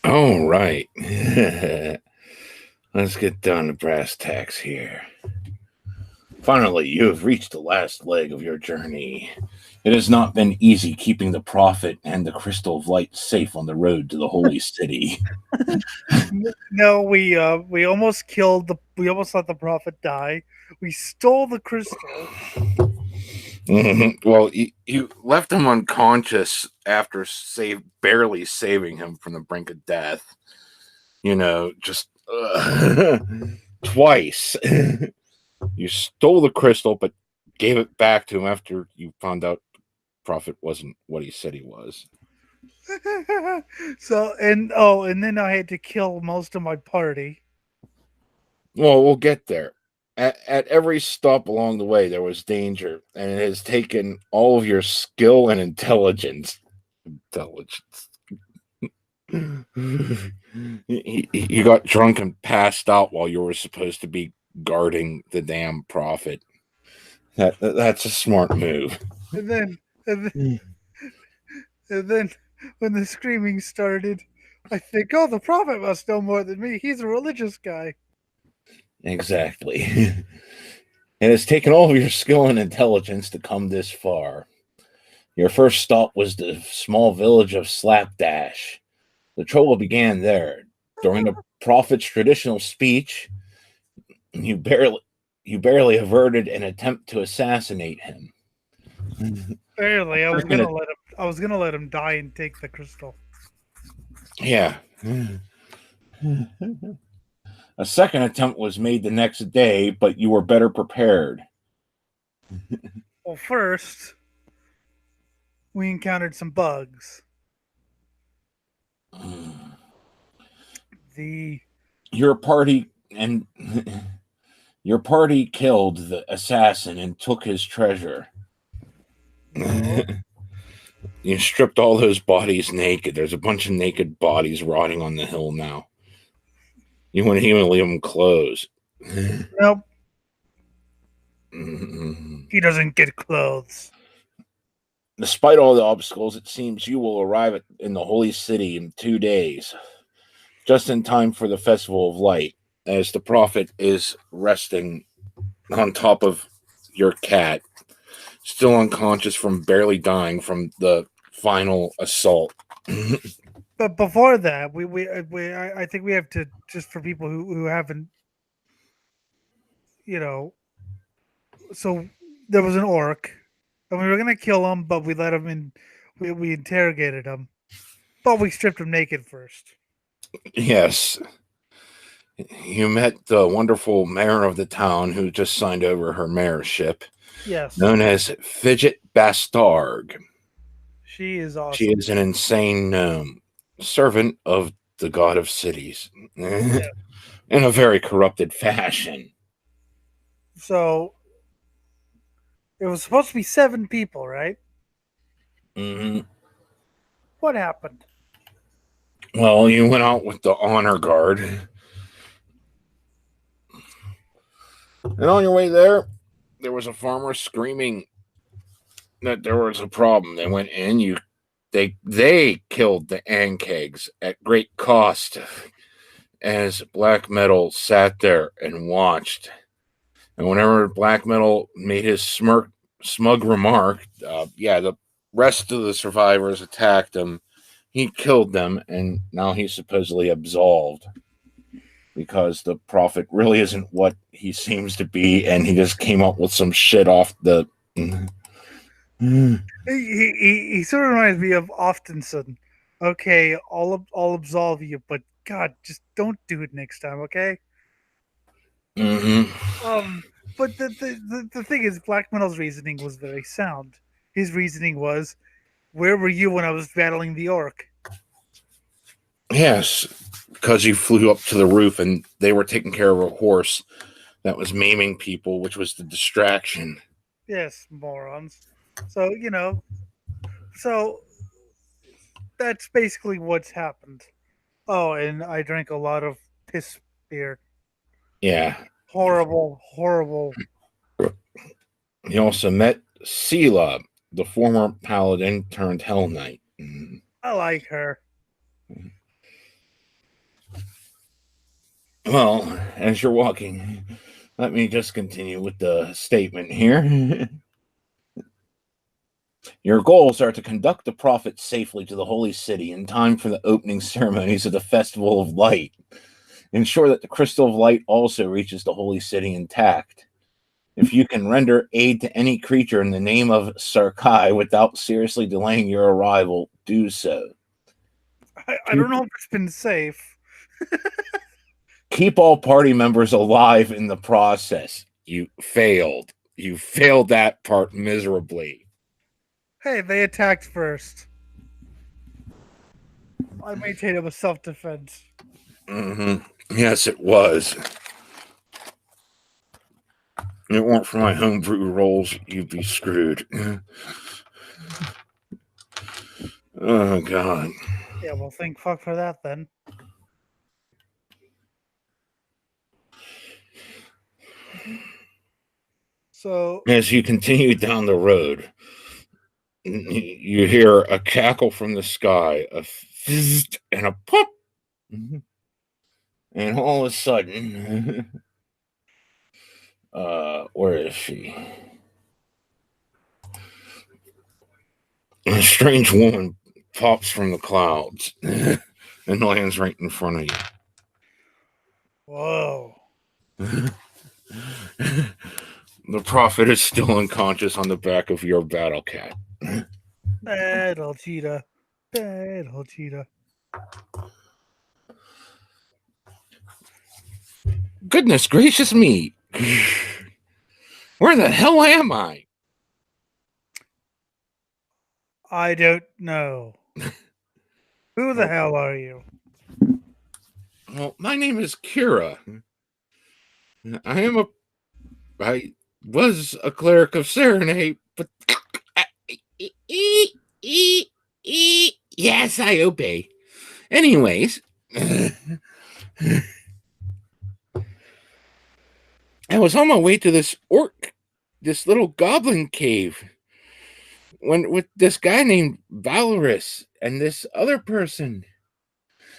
All right. Let's get down to brass tacks here. Finally, you have reached the last leg of your journey. It has not been easy keeping the prophet and the crystal of light safe on the road to the holy city. No, we almost we almost let the prophet die. We stole the crystal. Well, you left him unconscious after barely saving him from the brink of death. Just twice. You stole the crystal, but gave it back to him after you found out Prophet wasn't what he said he was. And then I had to kill most of my party. Well, we'll get there. At every stop along the way, there was danger, and it has taken all of your skill and intelligence. Intelligence. You got drunk and passed out while you were supposed to be guarding the damn prophet. That's a smart move. And then, and then, and then when the screaming started, I think, oh, the prophet must know more than me. He's a religious guy. Exactly. It has taken all of your skill and intelligence to come this far. Your first stop was the small village of Slapdash. The trouble began there. During the prophet's traditional speech, you barely averted an attempt to assassinate him. Barely. I was gonna let him die and take the crystal. Yeah. A second attempt was made the next day, but you were better prepared. Well, first we encountered some bugs. The Your party and your party killed the assassin and took his treasure. You stripped all those bodies naked. There's a bunch of naked bodies rotting on the hill now. You wouldn't even leave them clothes. Nope. He doesn't get clothes. Despite all the obstacles, it seems you will arrive in the holy city in 2 days, just in time for the festival of light, as the prophet is resting on top of your cat, still unconscious from barely dying from the final assault. But before that, I think we have to, just for people who haven't, you know, so there was an orc, and we were gonna kill him, but we let him in. We interrogated him, but we stripped him naked first. Yes. You met the wonderful mayor of the town who just signed over her mayorship, Yes, known as Fidget Bastard. she is She awesome. is an insane gnome, servant of the god of cities, in Yeah. a very corrupted fashion. So it was supposed to be 7 people, right? Mm-hmm. What happened? Well, you went out with the honor guard, and on your way there was a farmer screaming that there was a problem. They went in. They killed the Ankegs at great cost, as Black Metal sat there and watched. And whenever Black Metal made his smug remark, the rest of the survivors attacked him. He killed them, and now he's supposedly absolved because the prophet really isn't what he seems to be, and he just came up with some shit off the. He sort of reminds me of Oftenson. Okay, I'll absolve you, but God, just don't do it next time, okay? Mm-hmm. Um, but the thing is, Black Metal's reasoning was very sound. His reasoning was, "Where were you when I was battling the orc?" Yes, because you flew up to the roof and they were taking care of a horse that was maiming people, which was the distraction. Yes, morons. So so that's basically what's happened. Oh, and I drank a lot of piss beer. Yeah. Horrible, horrible. You also met Sela, the former paladin turned Hell Knight. I like her. Well, as you're walking, let me just continue with the statement here. Your goals are to conduct the prophet safely to the holy city in time for the opening ceremonies of the Festival of Light. Ensure that the crystal of light also reaches the holy city intact. If you can render aid to any creature in the name of Sarkai without seriously delaying your arrival, do so. I don't know if it's been safe. Keep all party members alive in the process. You failed. You failed that part miserably. Hey, they attacked first. I maintain it was self-defense. Mm-hmm. Yes, it was. If it weren't for my homebrew rolls, you'd be screwed. Oh, God. Yeah, well, thank fuck for that then. So, As you continue down the road, you hear a cackle from the sky, a fizz and a pop. And all of a sudden, where is she? A strange woman pops from the clouds and lands right in front of you. whoa. The prophet is still unconscious on the back of your battle cat. Battle cheetah. Battle cheetah. Goodness gracious me. Where the hell am I? I don't know. Who the hell are you? Well, my name is Kira. I was a cleric of Serenade, but yes, I obey. Anyways, I was on my way to this little goblin cave, when with this guy named Valorous and this other person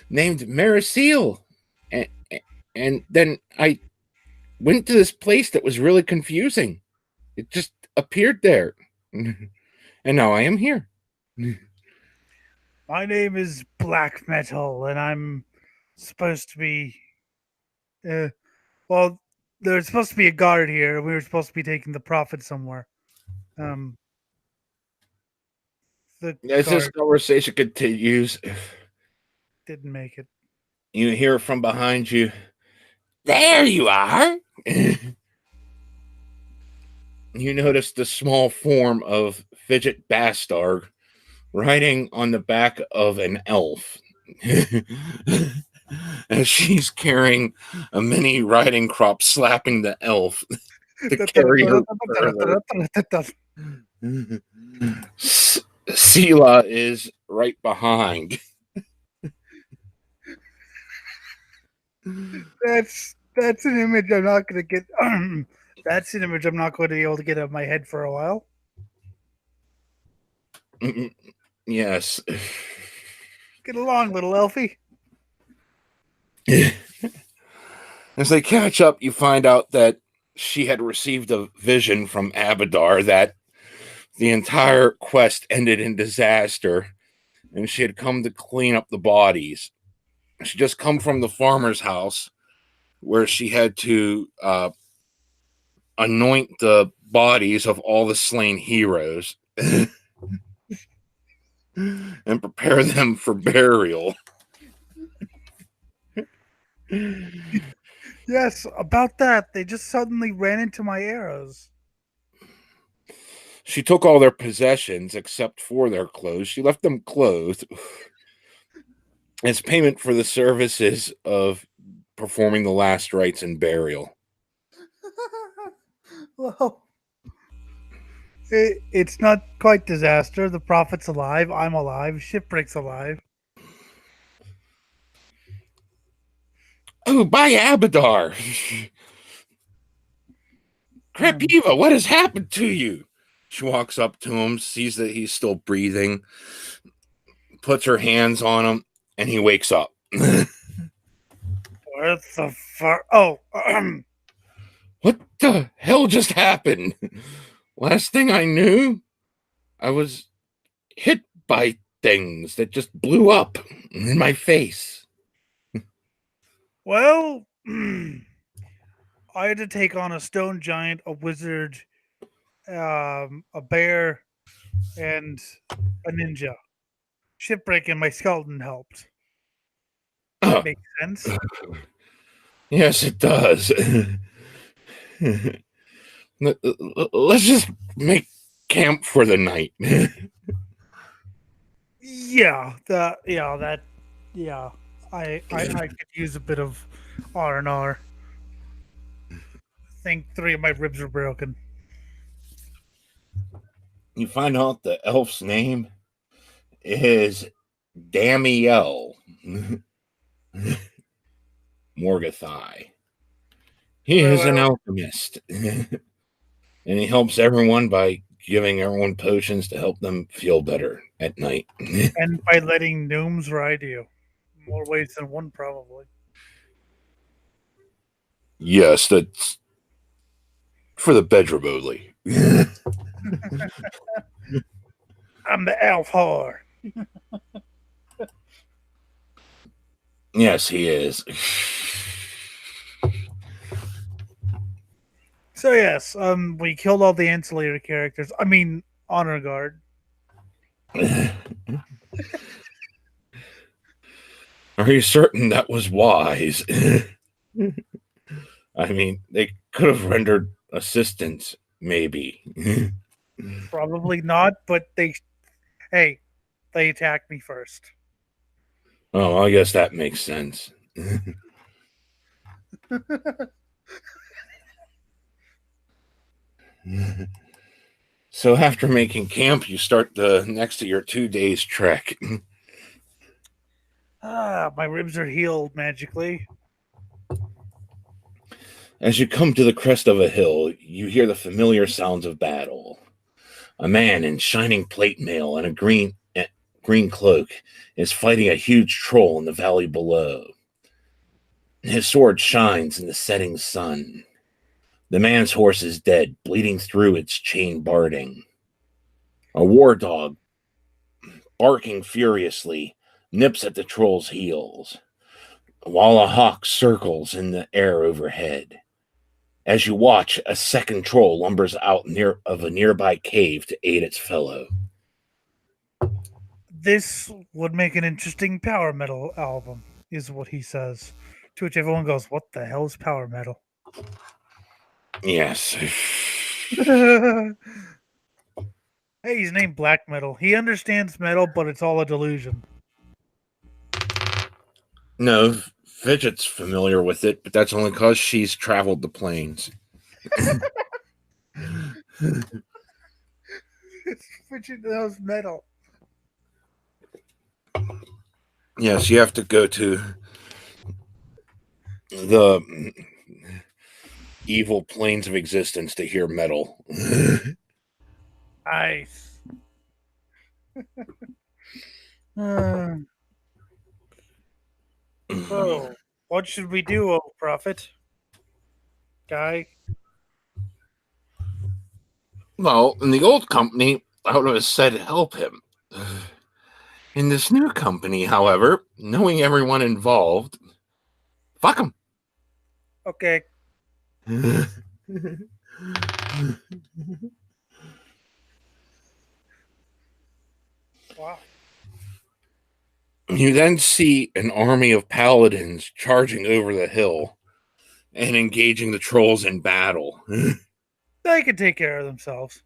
named Marisil, and then I went to this place that was really confusing. It just appeared there, and now I am here. My name is Black Metal, and I'm supposed to be. Well, there's supposed to be a guard here. We were supposed to be taking the prophet somewhere. The As this guard conversation continues, didn't make it. you hear from behind you, "There you are." You notice the small form of Fidget Bastard riding on the back of an elf. As she's carrying a mini riding crop, slapping the elf to carry her further. Sela is right behind. That's an image I'm not going to get. That's an image I'm not going to be able to get out of my head for a while. Yes. Get along, little Elfie. As they catch up, you find out that she had received a vision from Abadar that the entire quest ended in disaster, and she had come to clean up the bodies. She just come from the farmer's house where she had to anoint the bodies of all the slain heroes and prepare them for burial. Yes, about that. They just suddenly ran into my arrows. She took all their possessions except for their clothes. She left them clothed as payment for the services of performing the last rites and burial. Well, it's not quite disaster. The prophet's alive. I'm alive. Shipwreck's alive. Oh, by Abadar! Crepiva, what has happened to you? She walks up to him, sees that he's still breathing, puts her hands on him. and he wakes up. What the fuck? Oh, What the hell just happened? Last thing I knew, I was hit by things that just blew up in my face. well, I had to take on a stone giant, a wizard, a bear, and a ninja. Shipbreaking my skeleton helped. That makes sense. Yes, it does. Let's just make camp for the night. Yeah, I could use a bit of R&R. I think 3 of my ribs are broken. You find out the elf's name is Damiel Morgathai. He is an alchemist, and he helps everyone by giving everyone potions to help them feel better at night. And by letting gnomes ride you. More ways than one, probably. Yes, that's for the bedroom only. I'm the elf whore. Yes, he is. So yes, we killed all the ancillary characters. I mean, honor guard. Are you certain that was wise? I mean, they could have rendered assistance, maybe. Probably not, but they attacked me first. Oh, I guess that makes sense. So after making camp, you start the next of your 2 days trek. My ribs are healed magically. As you come to the crest of a hill, you hear the familiar sounds of battle. A man in shining plate mail and a green cloak is fighting a huge troll in the valley below. His sword shines in the setting sun. The man's horse is dead, bleeding through its chain barding. A war dog, barking furiously, nips at the troll's heels, while a hawk circles in the air overhead. As you watch, a second troll lumbers out of a nearby cave to aid its fellow. This would make an interesting power metal album, is what he says. To which everyone goes, "What the hell is power metal?" Yes. Hey, he's named Black Metal. He understands metal, but it's all a delusion. No, Fidget's familiar with it, but that's only because she's traveled the plains. Fidget knows metal. Yes, you have to go to the evil planes of existence to hear metal. Nice. So, what should we do, oh prophet? Guy? Well, in the old company, I would have said help him. In this new company, however, knowing everyone involved, fuck him. Okay. Wow. You then see an army of paladins charging over the hill and engaging the trolls in battle. They can take care of themselves.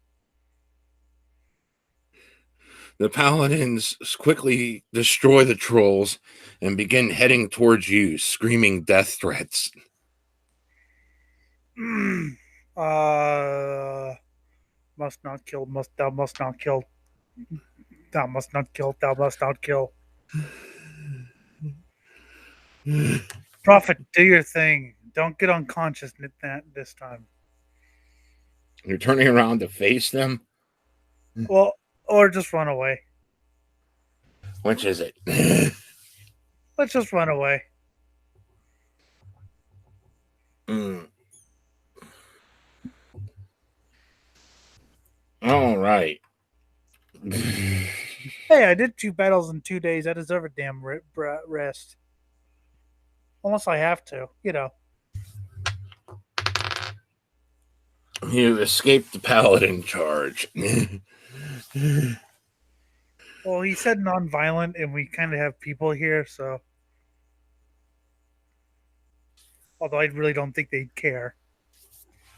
The paladins quickly destroy the trolls and begin heading towards you, screaming death threats. Must not kill, thou must not kill. Thou must not kill, thou must not kill. Prophet, do your thing. Don't get unconscious this time. You're turning around to face them? Well, or just run away. Which is it? Let's just run away. All right. Hey, I did 2 battles in 2 days. I deserve a damn rest. Unless I have to, you know. You escaped the paladin charge. Well, he said non-violent, and we kind of have people here, so. Although I really don't think they'd care.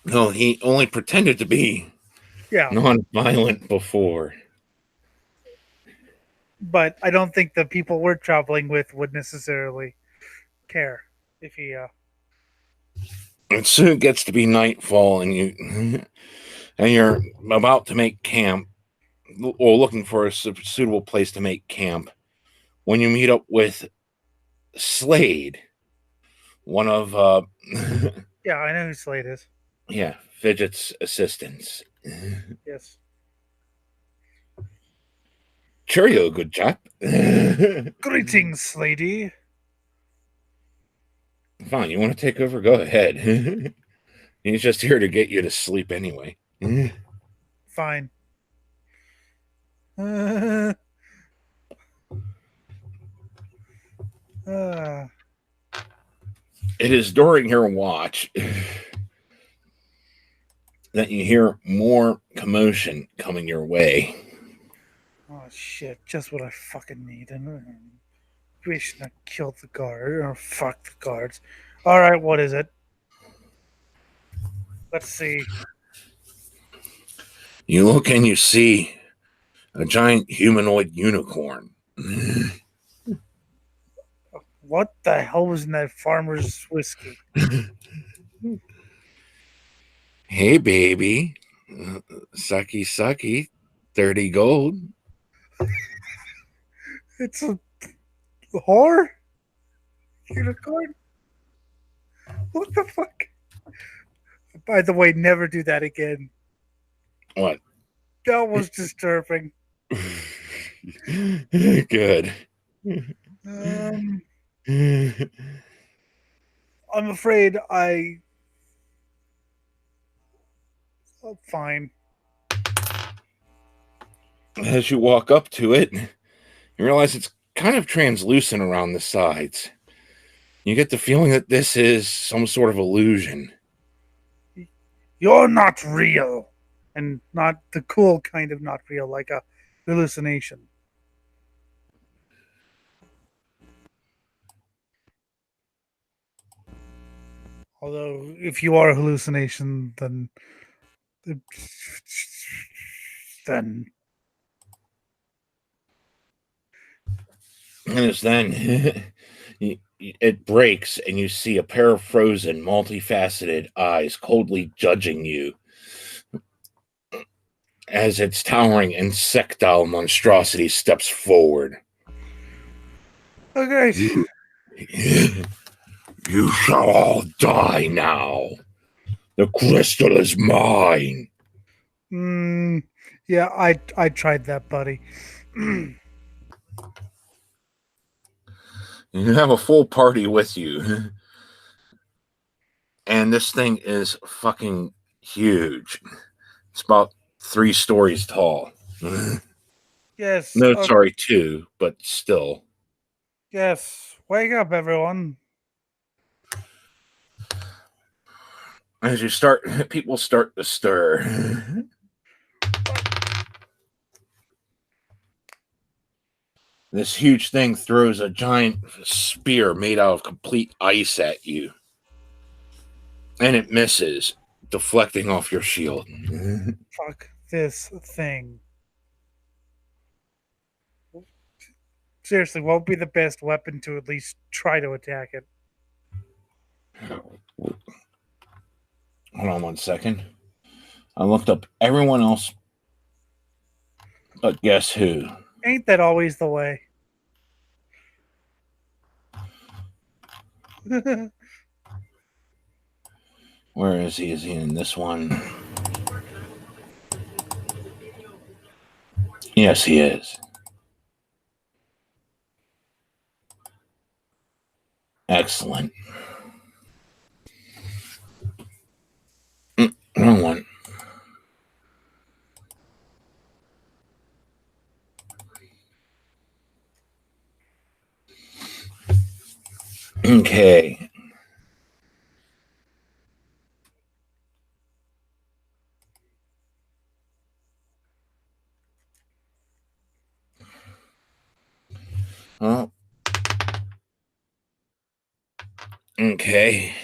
No, he only pretended to be non-violent before. But I don't think the people we're traveling with would necessarily care if he. It soon gets to be nightfall, and you're about to make camp, or looking for a suitable place to make camp, when you meet up with Slade, one of Yeah, I know who Slade is. Yeah, Fidget's assistants. Yes. Cheerio, good chap. Greetings, Slady. Fine, you want to take over? Go ahead. He's just here to get you to sleep anyway. Fine. It is during your watch that you hear more commotion coming your way. Oh shit! Just what I fucking need. We shouldn't have killed the guard or fuck the guards. All right, what is it? Let's see. You look and you see a giant humanoid unicorn. What the hell was in that farmer's whiskey? Hey, baby. Sucky, sucky. 30 gold. It's a whore? Unicorn? What the fuck? By the way, never do that again. What? That was disturbing. Good. I'm afraid oh, fine. As you walk up to it, you realize it's kind of translucent around the sides. You get the feeling that this is some sort of illusion. You're not real. And not the cool kind of not real, like a hallucination. Although, if you are a hallucination, then And it's then it breaks, and you see a pair of frozen, multifaceted eyes coldly judging you as its towering insectile monstrosity steps forward. Okay. You shall all die now. The crystal is mine. Yeah, I tried that, buddy. You have a full party with you. And this thing is fucking huge. It's about 3 stories tall. Yes. No, sorry, 2, but still. Yes. Wake up, everyone. As you start, people start to stir. This huge thing throws a giant spear made out of complete ice at you. And it misses, deflecting off your shield. Fuck this thing. Seriously, what would be the best weapon to at least try to attack it? Hold on 1 second. I looked up everyone else, but guess who? Ain't that always the way? Where is he? Is he in this one? Yes, he is. Excellent. Wrong one. Okay. Well, okay.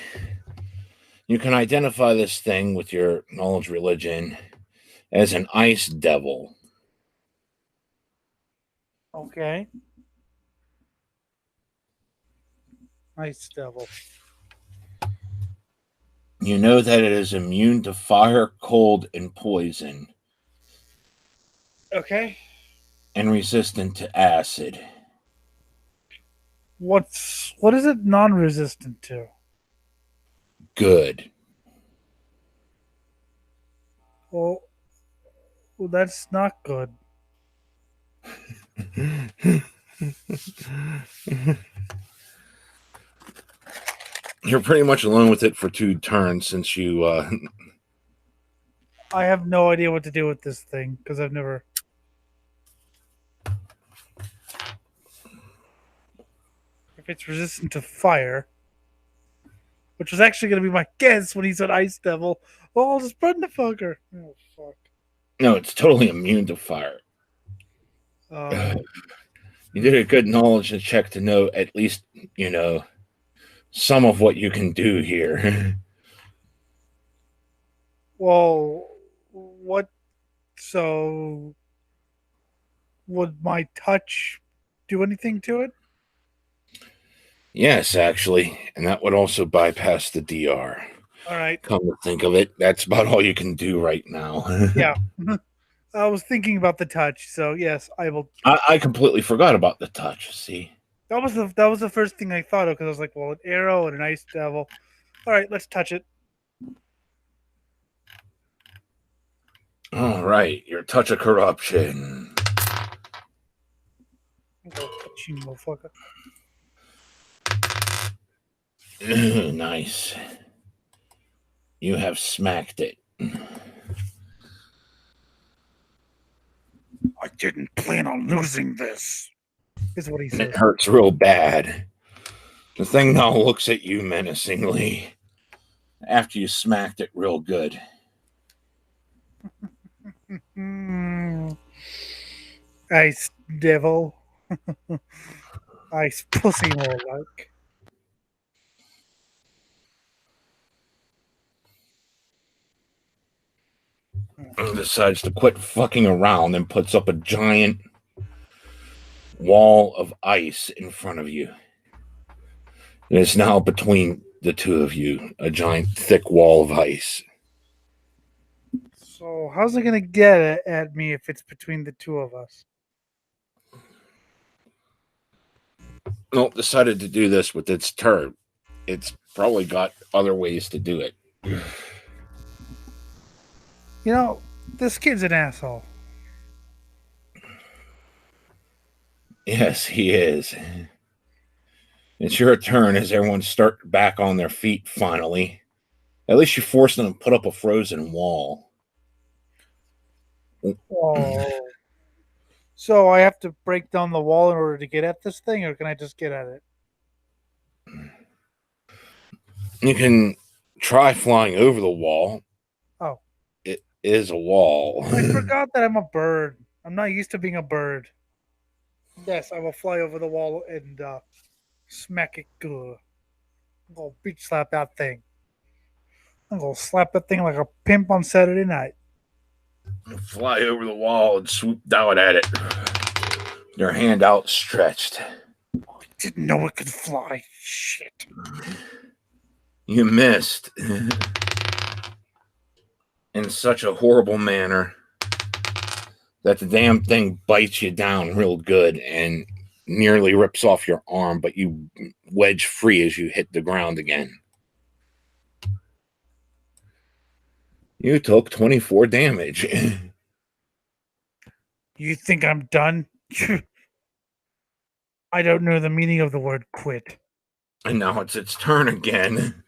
You can identify this thing with your knowledge religion as an ice devil. Okay. Ice devil. You know that it is immune to fire, cold, and poison, Okay. and resistant to acid. What is it non-resistant to? Good. Well, that's not good. You're pretty much alone with it for 2 turns since you I have no idea what to do with this thing because I've never. If it's resistant to fire, which was actually going to be my guess when he said ice devil, well, I'll just burn the fucker. Oh fuck. No, it's totally immune to fire. You did a good knowledge check to know at least, some of what you can do here. Well, what? So, would my touch do anything to it? Yes, actually. And that would also bypass the DR. All right. Come to think of it, that's about all you can do right now. Yeah. I was thinking about the touch, so yes, I will. I completely forgot about the touch. See? That was the first thing I thought of because I was like, well, an arrow and an ice devil. All right, let's touch it. All right, your touch of corruption. I'll touch you, motherfucker. Nice. You have smacked it. I didn't plan on losing this. Is what he And it says. hurts real bad. The thing now looks at you menacingly after you smacked it real good. Ice devil. Ice pussy, more like. And decides to quit fucking around and puts up a giant wall of ice in front of you. And it's now between the two of you, a giant thick wall of ice. So how's it gonna get it at me if it's between the two of us? Nope, decided to do this with its turn. It's probably got other ways to do it. You know, this kid's an asshole. Yes, he is. It's your turn as everyone start back on their feet finally. At least you forced them to put up a frozen wall. Oh. So I have to break down the wall in order to get at this thing, or can I just get at it? You can try flying over the wall. Oh. It is a wall. I forgot that I'm a bird. I'm not used to being a bird. Yes, I will fly over the wall and smack it good. I'm gonna beach slap that thing. I'm gonna slap that thing like a pimp on Saturday night. Fly over the wall and swoop down at it. Your hand outstretched. I didn't know it could fly. Shit. You missed. In such a horrible manner that the damn thing bites you down real good and nearly rips off your arm, but you wedge free as you hit the ground again. You took 24 damage. You think I'm done? I don't know the meaning of the word quit. And now it's its turn again.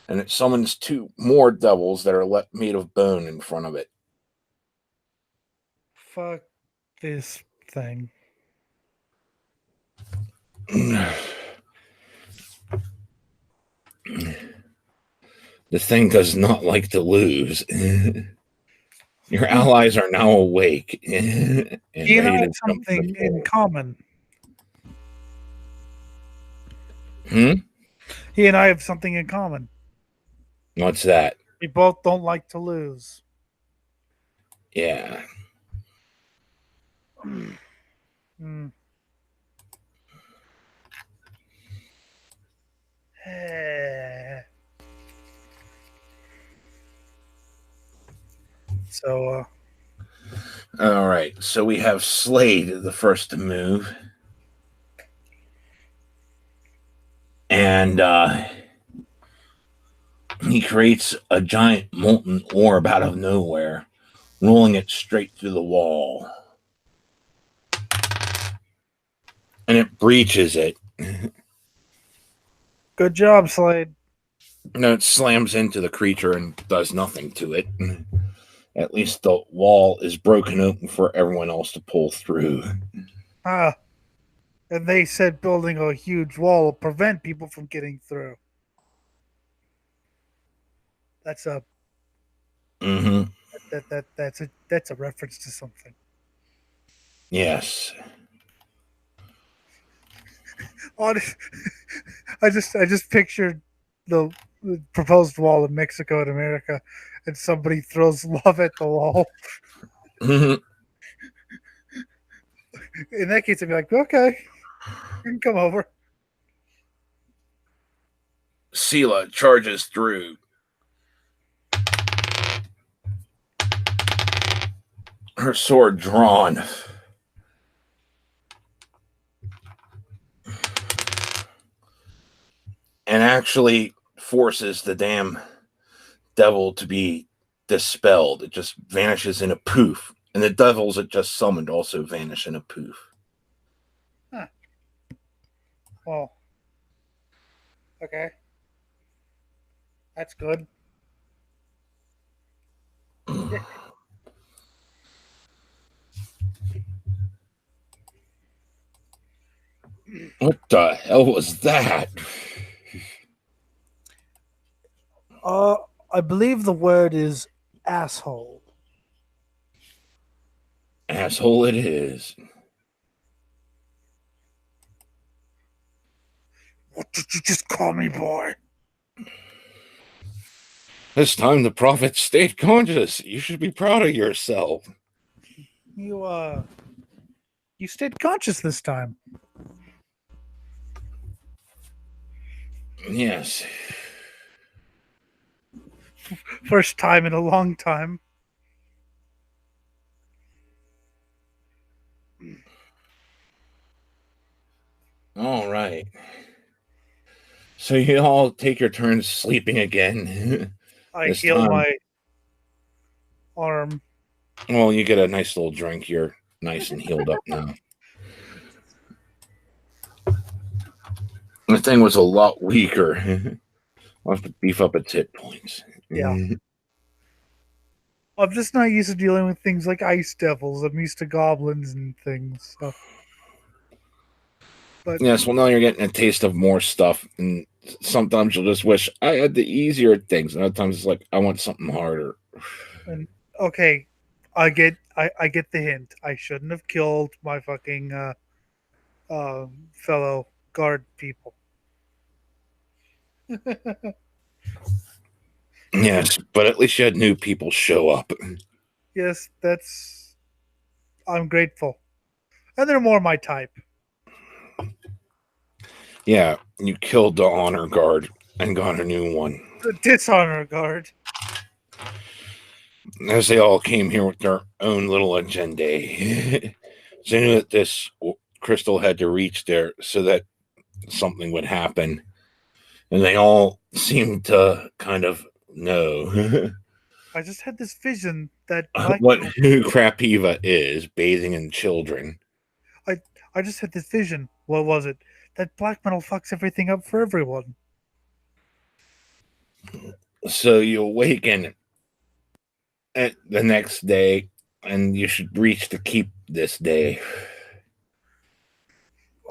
And it summons 2 more devils that are made of bone in front of it. Fuck this thing. The thing does not like to lose. Your allies are now awake and He and I ready have to jump to the something in fold. common. Hmm? He and I have something in common. What's that? We both don't like to lose. Yeah. Hmm. So, All right. So we have Slade, the first to move. And he creates a giant molten orb out of nowhere, rolling it straight through the wall. And it breaches it. good job, Slade. No, it slams into the creature and does nothing to it. At least the wall is broken open for everyone else to pull through. Ah, and they said building a huge wall will prevent people from getting through. That's a Mm-hmm. that's a reference to something. Yes. I just pictured the proposed wall in Mexico and America, and somebody throws love at the wall. Mm-hmm. In that case, I'd be like, okay, you can come over. Sela charges through. Her sword drawn. And actually forces the damn devil to be dispelled. It just vanishes in a poof. And the devils it just summoned also vanish in a poof. Huh. Well, okay, that's good. What the hell was that? I believe the word is asshole. Asshole it is. What did you just call me, boy? This time the prophet stayed conscious. You should be proud of yourself. You stayed conscious this time. Yes. First time in a long time. All right. So you all take your turns sleeping again. I This heal time, my arm. well, you get a nice little drink. You're nice and healed up now. The thing was a lot weaker. I'll have to beef up its hit points. Yeah. I'm just not used to dealing with things like ice devils. I'm used to goblins and things. So. But Yes, well, now you're getting a taste of more stuff. And sometimes you'll just wish I had the easier things. And other times it's like, I want something harder. and okay, I get the hint. I shouldn't have killed my fucking fellow guard people. Yes, but at least you had new people show up. Yes, I'm grateful. And they're more my type. Yeah, you killed the honor guard and got a new one. The dishonor guard. As they all came here with their own little agenda. They knew that this crystal had to reach there so that something would happen. And they all seemed to kind of know I just had this vision that what who Crapiva is, bathing in children. I just had this vision. What was it? That black metal fucks everything up for everyone. So you awaken at the next day, and you should reach the keep this day.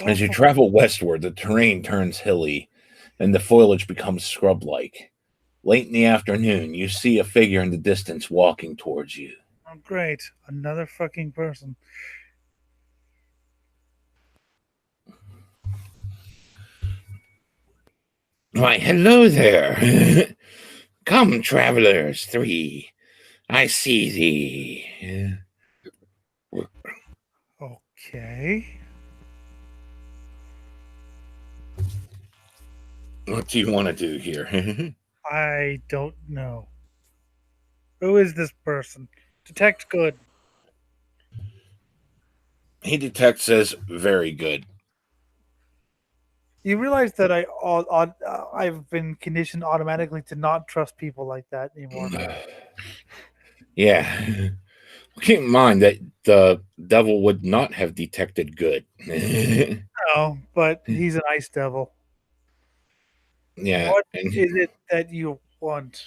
As you travel westward, the terrain turns hilly, and the foliage becomes scrub-like. Late in the afternoon, you see a figure in the distance walking towards you. Oh, great. Another fucking person. Why, hello there. Come, travelers, 3. I see thee. Okay. What do you want to do here? I don't know. Who is this person? Detect good. He detects as very good. You realize that I've been conditioned automatically to not trust people like that anymore. Yeah. Keep in mind that the devil would not have detected good. No, but he's an ice devil. Yeah. What And is it that you want?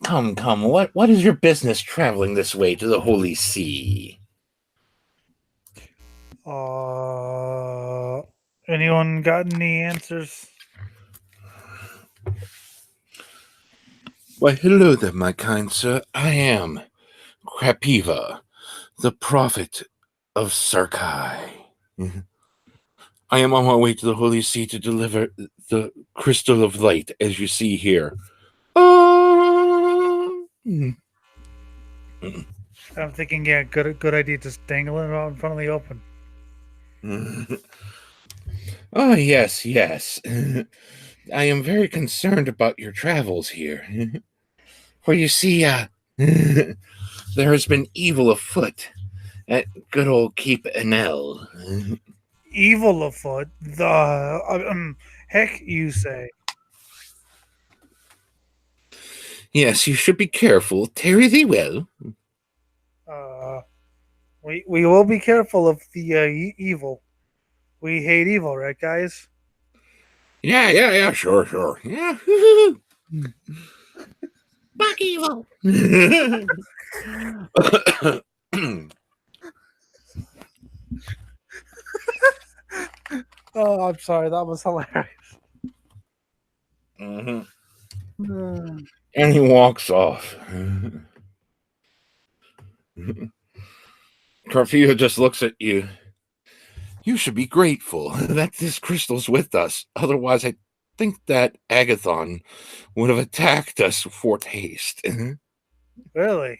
come. What is your business traveling this way to the Holy See? Anyone got any answers? Why, hello there, my kind sir. I am Krapiva, the prophet of Sarkai. I am on my way to the Holy See to deliver the crystal of light, as you see here. I'm thinking, yeah, good idea. Just dangling it out in front of the open. Oh, yes. I am very concerned about your travels here. For you see, there has been evil afoot at good old Keep Enel. Evil afoot. Heck, you say. Yes, you should be careful. Tarry thee well. Uh, we will be careful of the evil. We hate evil, right, guys? Yeah, sure. Yeah. Fuck evil. Oh, I'm sorry. That was hilarious. Mhm. And he walks off. Carfio just looks at you. You should be grateful that this crystal's with us. Otherwise, I think that Agathon would have attacked us for haste. Really?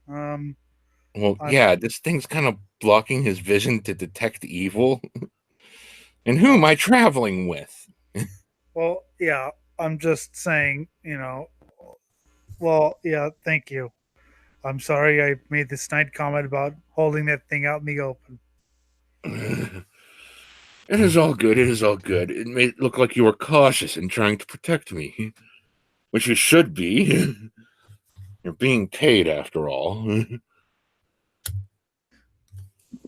Well, I'm yeah, this thing's kind of blocking his vision to detect evil. And who am I traveling with? well, yeah. I'm just saying, Well, yeah. Thank you. I'm sorry I made the snide comment about holding that thing out in the open. It is all good. It may look like you were cautious in trying to protect me, which you should be. You're being paid, after all.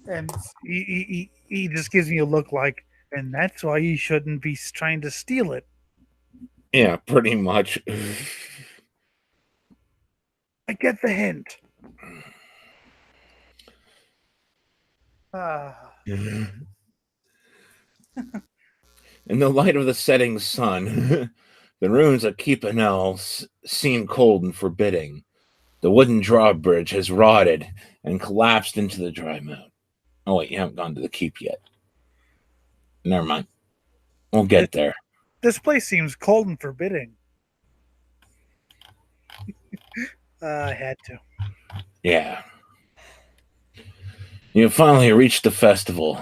And he just gives me a look like, and that's why you shouldn't be trying to steal it. Yeah, pretty much. I get the hint. Ah. In the light of the setting sun, the ruins of Keepanel seem cold and forbidding. The wooden drawbridge has rotted and collapsed into the dry moat. Oh, wait, you haven't gone to the keep yet. Never mind. We'll get there. This place seems cold and forbidding. I had to. Yeah. You finally reached the festival,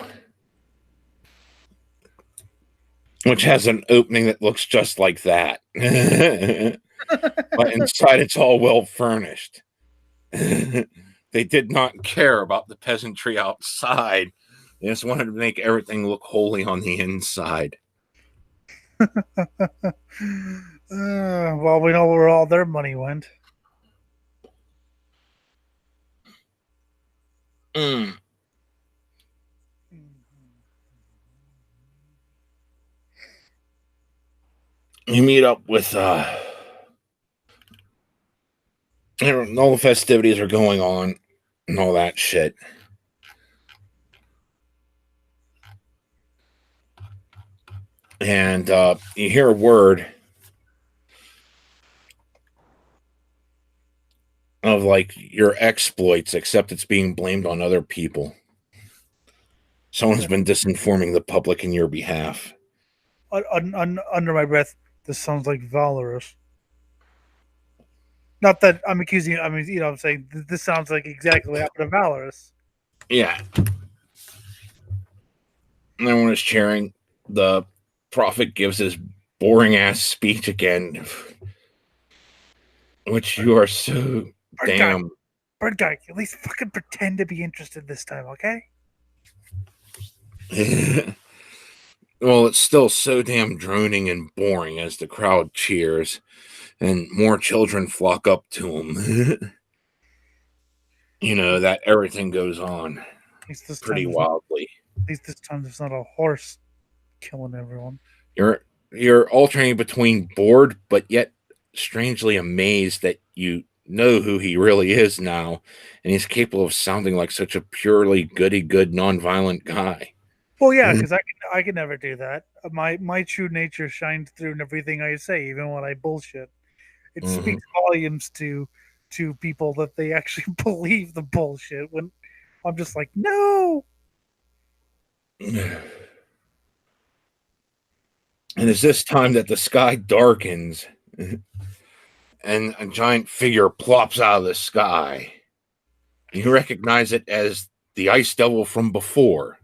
which has an opening that looks just like that. But inside, it's all well furnished. They did not care about the peasantry outside. They just wanted to make everything look holy on the inside. Well, we know where all their money went. Mm. You meet up with all the festivities are going on and all that shit. And you hear a word of like your exploits, except it's being blamed on other people. Someone's been disinforming the public in your behalf. Under my breath, this sounds like Valorous. Not that I'm accusing you. I mean, you know, I'm saying this sounds like exactly what happened to Valorous. Yeah. And everyone is cheering. The prophet gives his boring ass speech again, which you are so damn. Bird guy, at least fucking pretend to be interested this time, okay? Well, it's still so damn droning and boring as the crowd cheers and more children flock up to him. You know, that everything goes on pretty wildly. At least this time there's not a horse killing everyone. You're alternating between bored but yet strangely amazed that you know who he really is now, and he's capable of sounding like such a purely goody-good, non-violent guy. Well, yeah, because I can never do that. My true nature shines through in everything I say, even when I bullshit. It speaks volumes to people that they actually believe the bullshit. When I'm just like, no. And it's this time that the sky darkens and a giant figure plops out of the sky. You recognize it as the ice devil from before.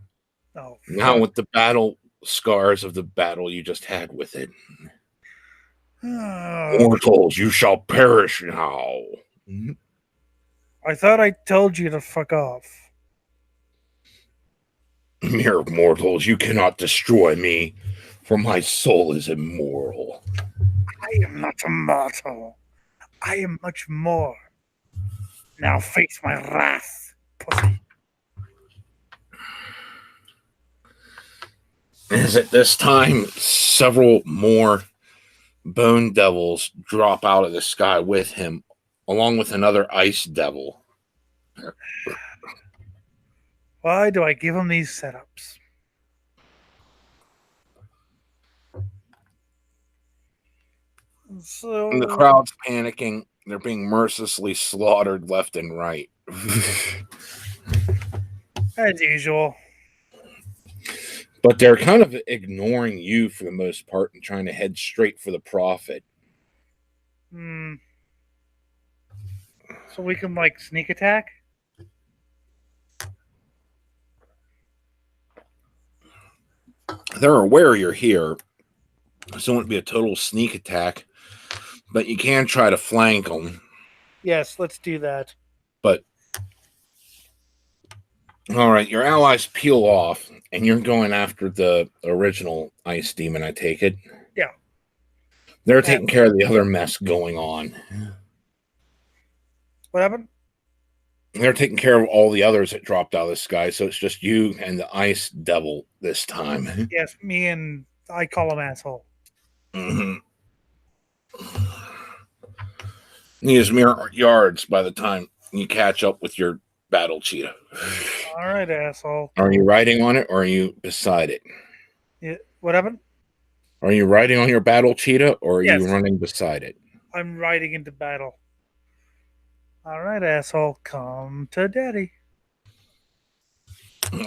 Oh, now with the battle scars of the battle you just had with it. Mortals, you shall perish now. I thought I told you to fuck off. Mere mortals, you cannot destroy me, for my soul is immoral. I am not immortal. I am much more. Now face my wrath, pussy. As at this time, several more bone devils drop out of the sky with him, along with another ice devil. Why do I give him these setups? So and the crowd's panicking. They're being mercilessly slaughtered left and right. As usual. But they're kind of ignoring you for the most part and trying to head straight for the prophet. So we can, like, sneak attack? They're aware you're here, so it won't be a total sneak attack, but you can try to flank them. Yes, let's do that. But, all right, your allies peel off, and you're going after the original ice demon, I take it? Yeah. They're taking care of the other mess going on. What happened? They're taking care of all the others that dropped out of the sky, so it's just you and the ice devil this time. Yes, me and I call him asshole. He is mere yards by the time you catch up with your battle cheetah. All right, asshole. Are you riding on it or are you beside it? Yeah, what happened? Are you riding on your battle cheetah or are you running beside it? I'm riding into battle. All right, asshole, come to daddy.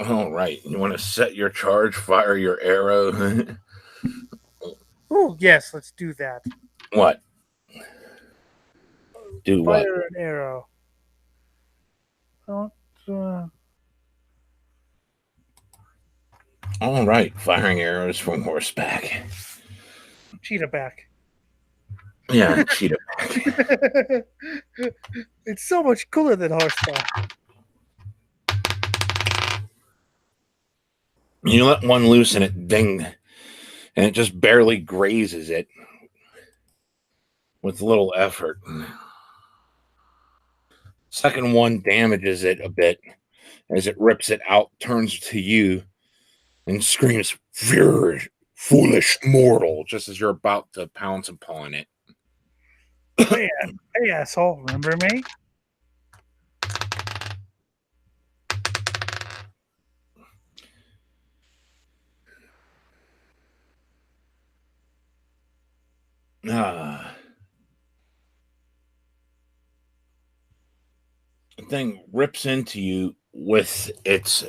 All right. You want to set your charge, fire your arrow? Oh, yes, let's do that. What? Do fire what? Fire an arrow. All right. Firing arrows from horseback. Cheetah back. Yeah, cheetah back. It's so much cooler than horseback. You let one loose and it ding, and it just barely grazes it with little effort. Second one damages it a bit, as it rips it out, turns to you, and screams, "Fear, foolish mortal," just as you're about to pounce upon it. Hey, hey, asshole! Remember me? The thing rips into you with its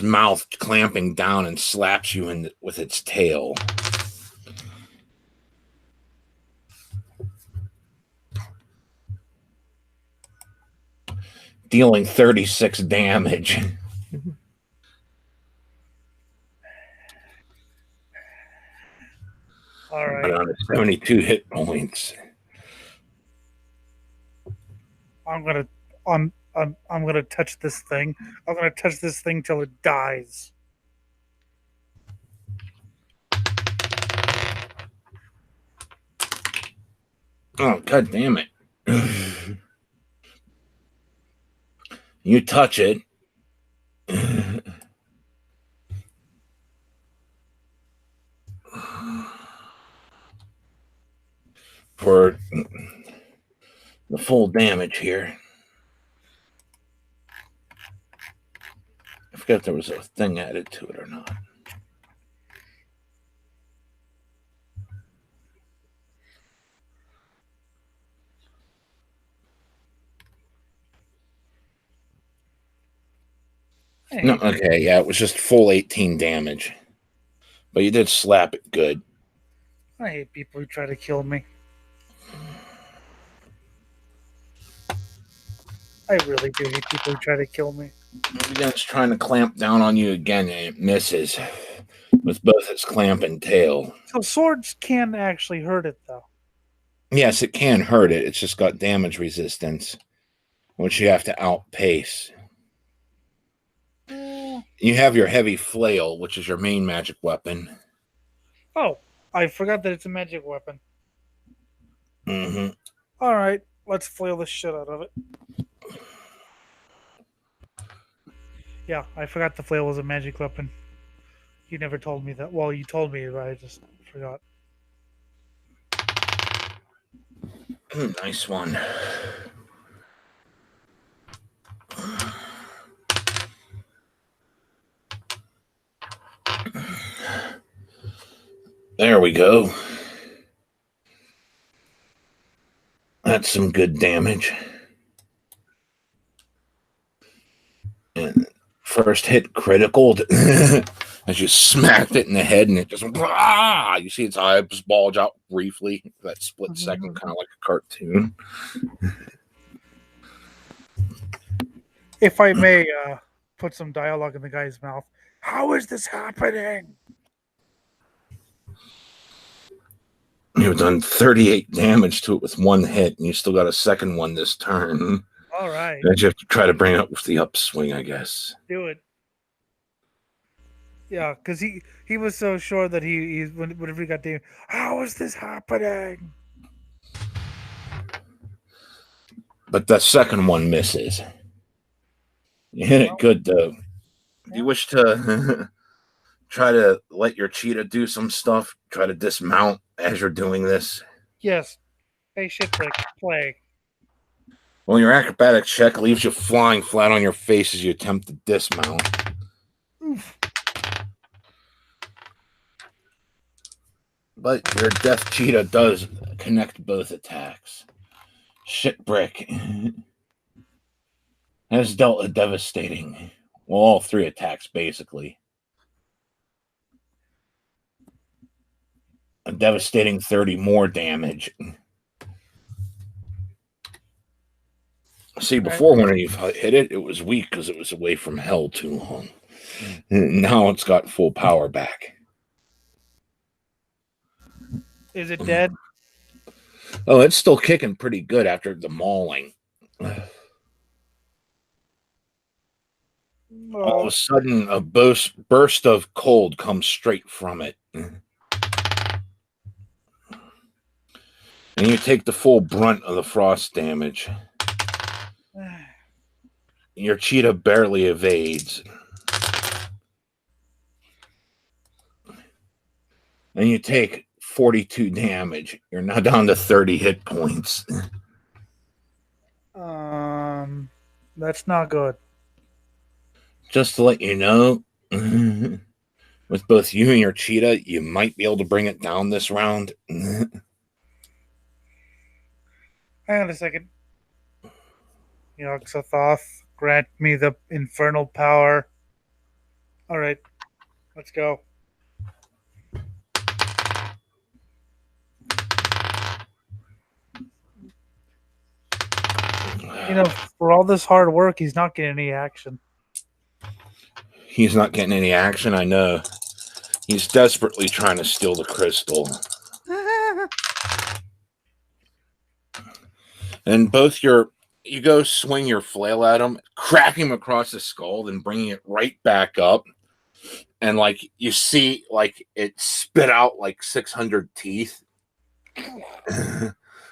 mouth clamping down and slaps you with its tail. Dealing 36 damage. All right. 72 hit points. I'm gonna touch this thing. I'm gonna touch this thing till it dies. Oh, god damn it. You touch it. For the full damage here. I forgot if there was a thing added to it or not. No, okay, yeah, it was just full 18 damage. But you did slap it good. I hate people who try to kill me. I really do hate people who try to kill me. It's trying to clamp down on you again, and it misses with both its clamp and tail. So swords can actually hurt it, though. Yes, it can hurt it. It's just got damage resistance, which you have to outpace. You have your heavy flail, which is your main magic weapon. Oh, I forgot that it's a magic weapon. Mm-hmm. All right, let's flail the shit out of it. Yeah, I forgot the flail was a magic weapon. You never told me that. Well, you told me, but I just forgot. Nice one. There we go. That's some good damage. And first hit critical as you smacked it in the head, and it just you see its eyes bulge out briefly. That split second, kind of like a cartoon. If I may put some dialogue in the guy's mouth, how is this happening? You've done 38 damage to it with one hit, and you still got a second one this turn. All right. You have to try to bring it up with the upswing, I guess. Do it. Yeah, because he was so sure that he whenever he got damaged, how is this happening? But the second one misses. You hit it good, though. Do you wish to try to let your cheetah do some stuff? Try to dismount as you're doing this? Yes. Hey, shitbrick, play. Well, your acrobatics check leaves you flying flat on your face as you attempt to dismount. Oof. But your death cheetah does connect both attacks. Shitbrick has dealt a devastating, well, all three attacks, basically. A devastating 30 more damage. See, before when you hit it, it was weak because it was away from hell too long. Now it's got full power back. Is it dead? Oh, it's still kicking pretty good after the mauling. All of a sudden, a burst of cold comes straight from it. And you take the full brunt of the frost damage. Your cheetah barely evades. And you take 42 damage. You're now down to 30 hit points. That's not good. Just to let you know, with both you and your cheetah, you might be able to bring it down this round. Hang on a second. Yogg-Sothoth, grant me the infernal power. All right, let's go. For all this hard work, he's not getting any action. He's not getting any action, I know. He's desperately trying to steal the crystal. And you go swing your flail at him, crack him across the skull, then bringing it right back up. And you see it spit out 600 teeth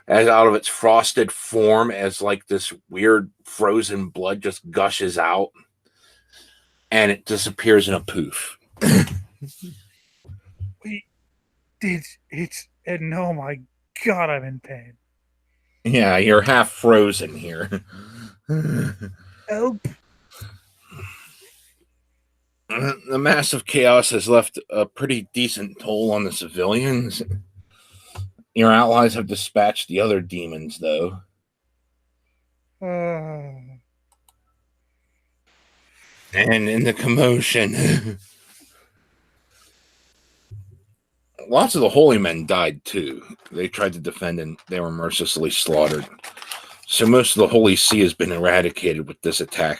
as out of its frosted form, as this weird frozen blood just gushes out. And it disappears in a poof. And oh my God, I'm in pain. Yeah, you're half frozen here. Help. The massive chaos has left a pretty decent toll on the civilians. Your allies have dispatched the other demons, though. And in the commotion, lots of the holy men died, too. They tried to defend, and they were mercilessly slaughtered. So most of the Holy See has been eradicated with this attack.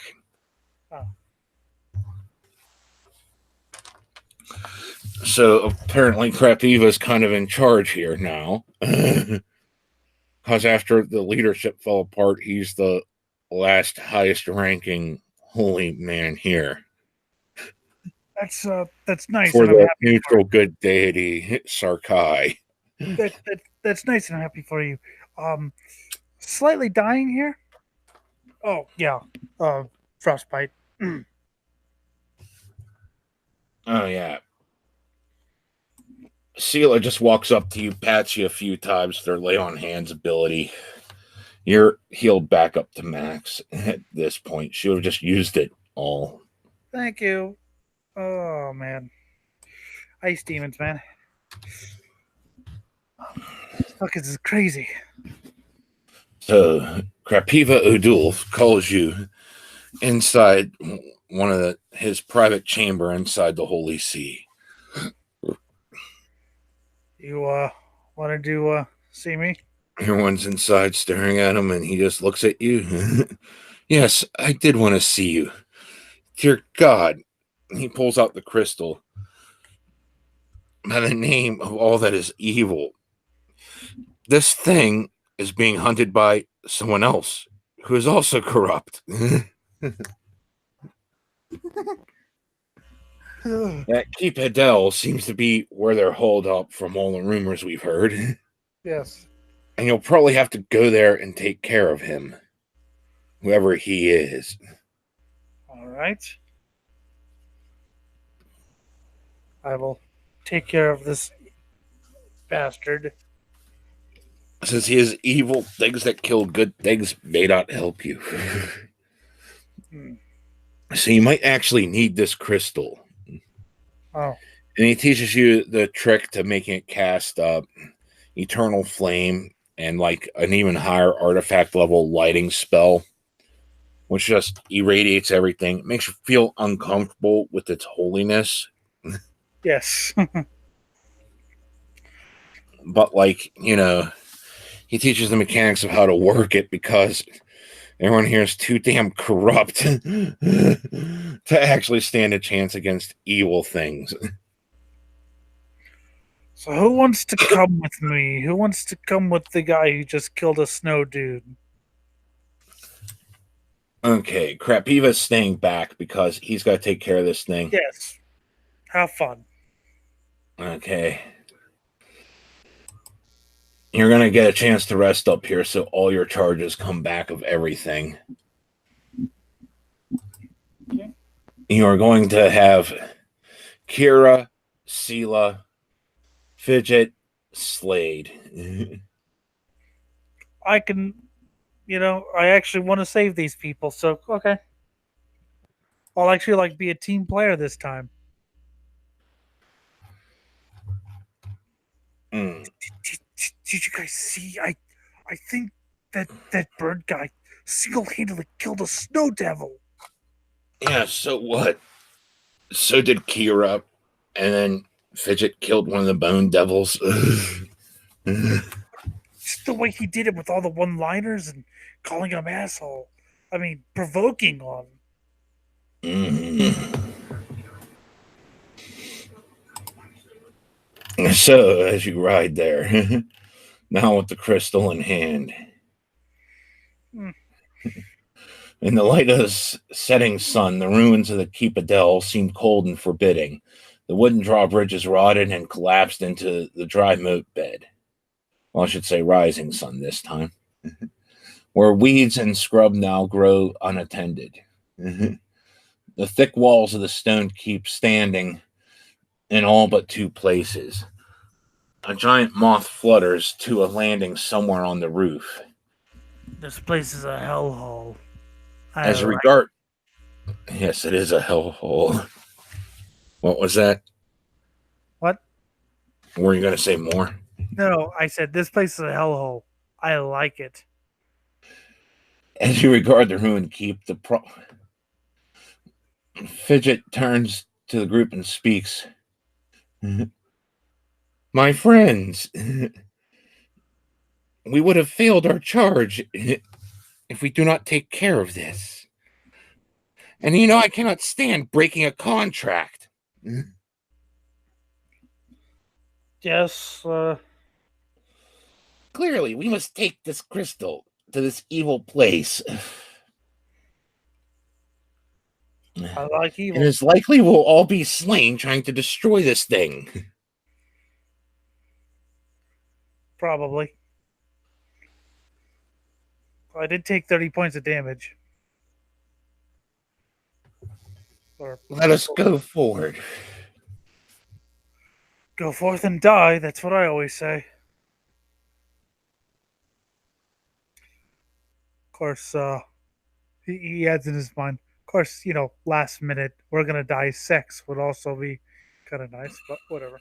So apparently Krapiva's kind of in charge here now. Because after the leadership fell apart, he's the last highest ranking holy man here. That's nice. For the neutral good deity, Sarkai. That's nice, and I'm happy for you. Slightly dying here. Oh yeah. Frostbite. Oh yeah. Sela just walks up to you, pats you a few times with their lay on hands ability. You're healed back up to max at this point. She would have just used it all. Thank you. Oh man. Ice demons, man. Look, this is crazy. So Krapiva Udulf calls you inside one of his private chamber inside the Holy See. You wanted to see me? Everyone's inside staring at him, and he just looks at you. Yes, I did want to see you. Dear God. He pulls out the crystal. By the name of all that is evil, this thing is being hunted by someone else who is also corrupt. That Keep Adel seems to be where they're holed up from all the rumors we've heard. Yes. And you'll probably have to go there and take care of him, whoever he is. All right. I will take care of this bastard. Since he is evil, things that kill good things may not help you. So you might actually need this crystal. Oh. And he teaches you the trick to making it cast Eternal Flame and an even higher artifact level lighting spell, which just irradiates everything. It makes you feel uncomfortable with its holiness. Yes. But he teaches the mechanics of how to work it because everyone here is too damn corrupt to actually stand a chance against evil things. So who wants to come with me? Who wants to come with the guy who just killed a snow dude? Okay, Krapiva's staying back because he's got to take care of this thing. Yes. Have fun. Okay. You're going to get a chance to rest up here so all your charges come back of everything. You are going to have Kira, Sela, Fidget, Slade. I can, I actually want to save these people. So okay, I'll actually be a team player this time. Mm. Did you guys see? I think that bird guy single-handedly killed a snow devil. Yeah, so what? So did Kira, and then Fidget killed one of the bone devils. Just the way he did it with all the one-liners and calling him asshole. I mean, provoking on. So, as you ride there, now with the crystal in hand, Hmm. in the light of the setting sun, the ruins of the Keep Adele seemed cold and forbidding. The wooden drawbridges rotted and collapsed into the dry moat bed. Well, I should say rising sun this time, where weeds and scrub now grow unattended. The thick walls of the stone keep standing in all but two places. A giant moth flutters to a landing somewhere on the roof. This place is a hellhole. As a regard, yes, it is a hellhole. What was that? What? Were you going to say more? No, I said this place is a hellhole. I like it. As you regard the ruined keep, Fidget turns to the group and speaks. My friends, we would have failed our charge if we do not take care of this. And I cannot stand breaking a contract. Yes, Clearly, we must take this crystal to this evil place. I like It evil. is likely we'll all be slain trying to destroy this thing. Probably. I did take 30 points of damage. Let us go forward. Go forth and die. That's what I always say. Of course, he adds in his mind. Of course, last minute we're gonna die. Sex would also be kind of nice, but whatever.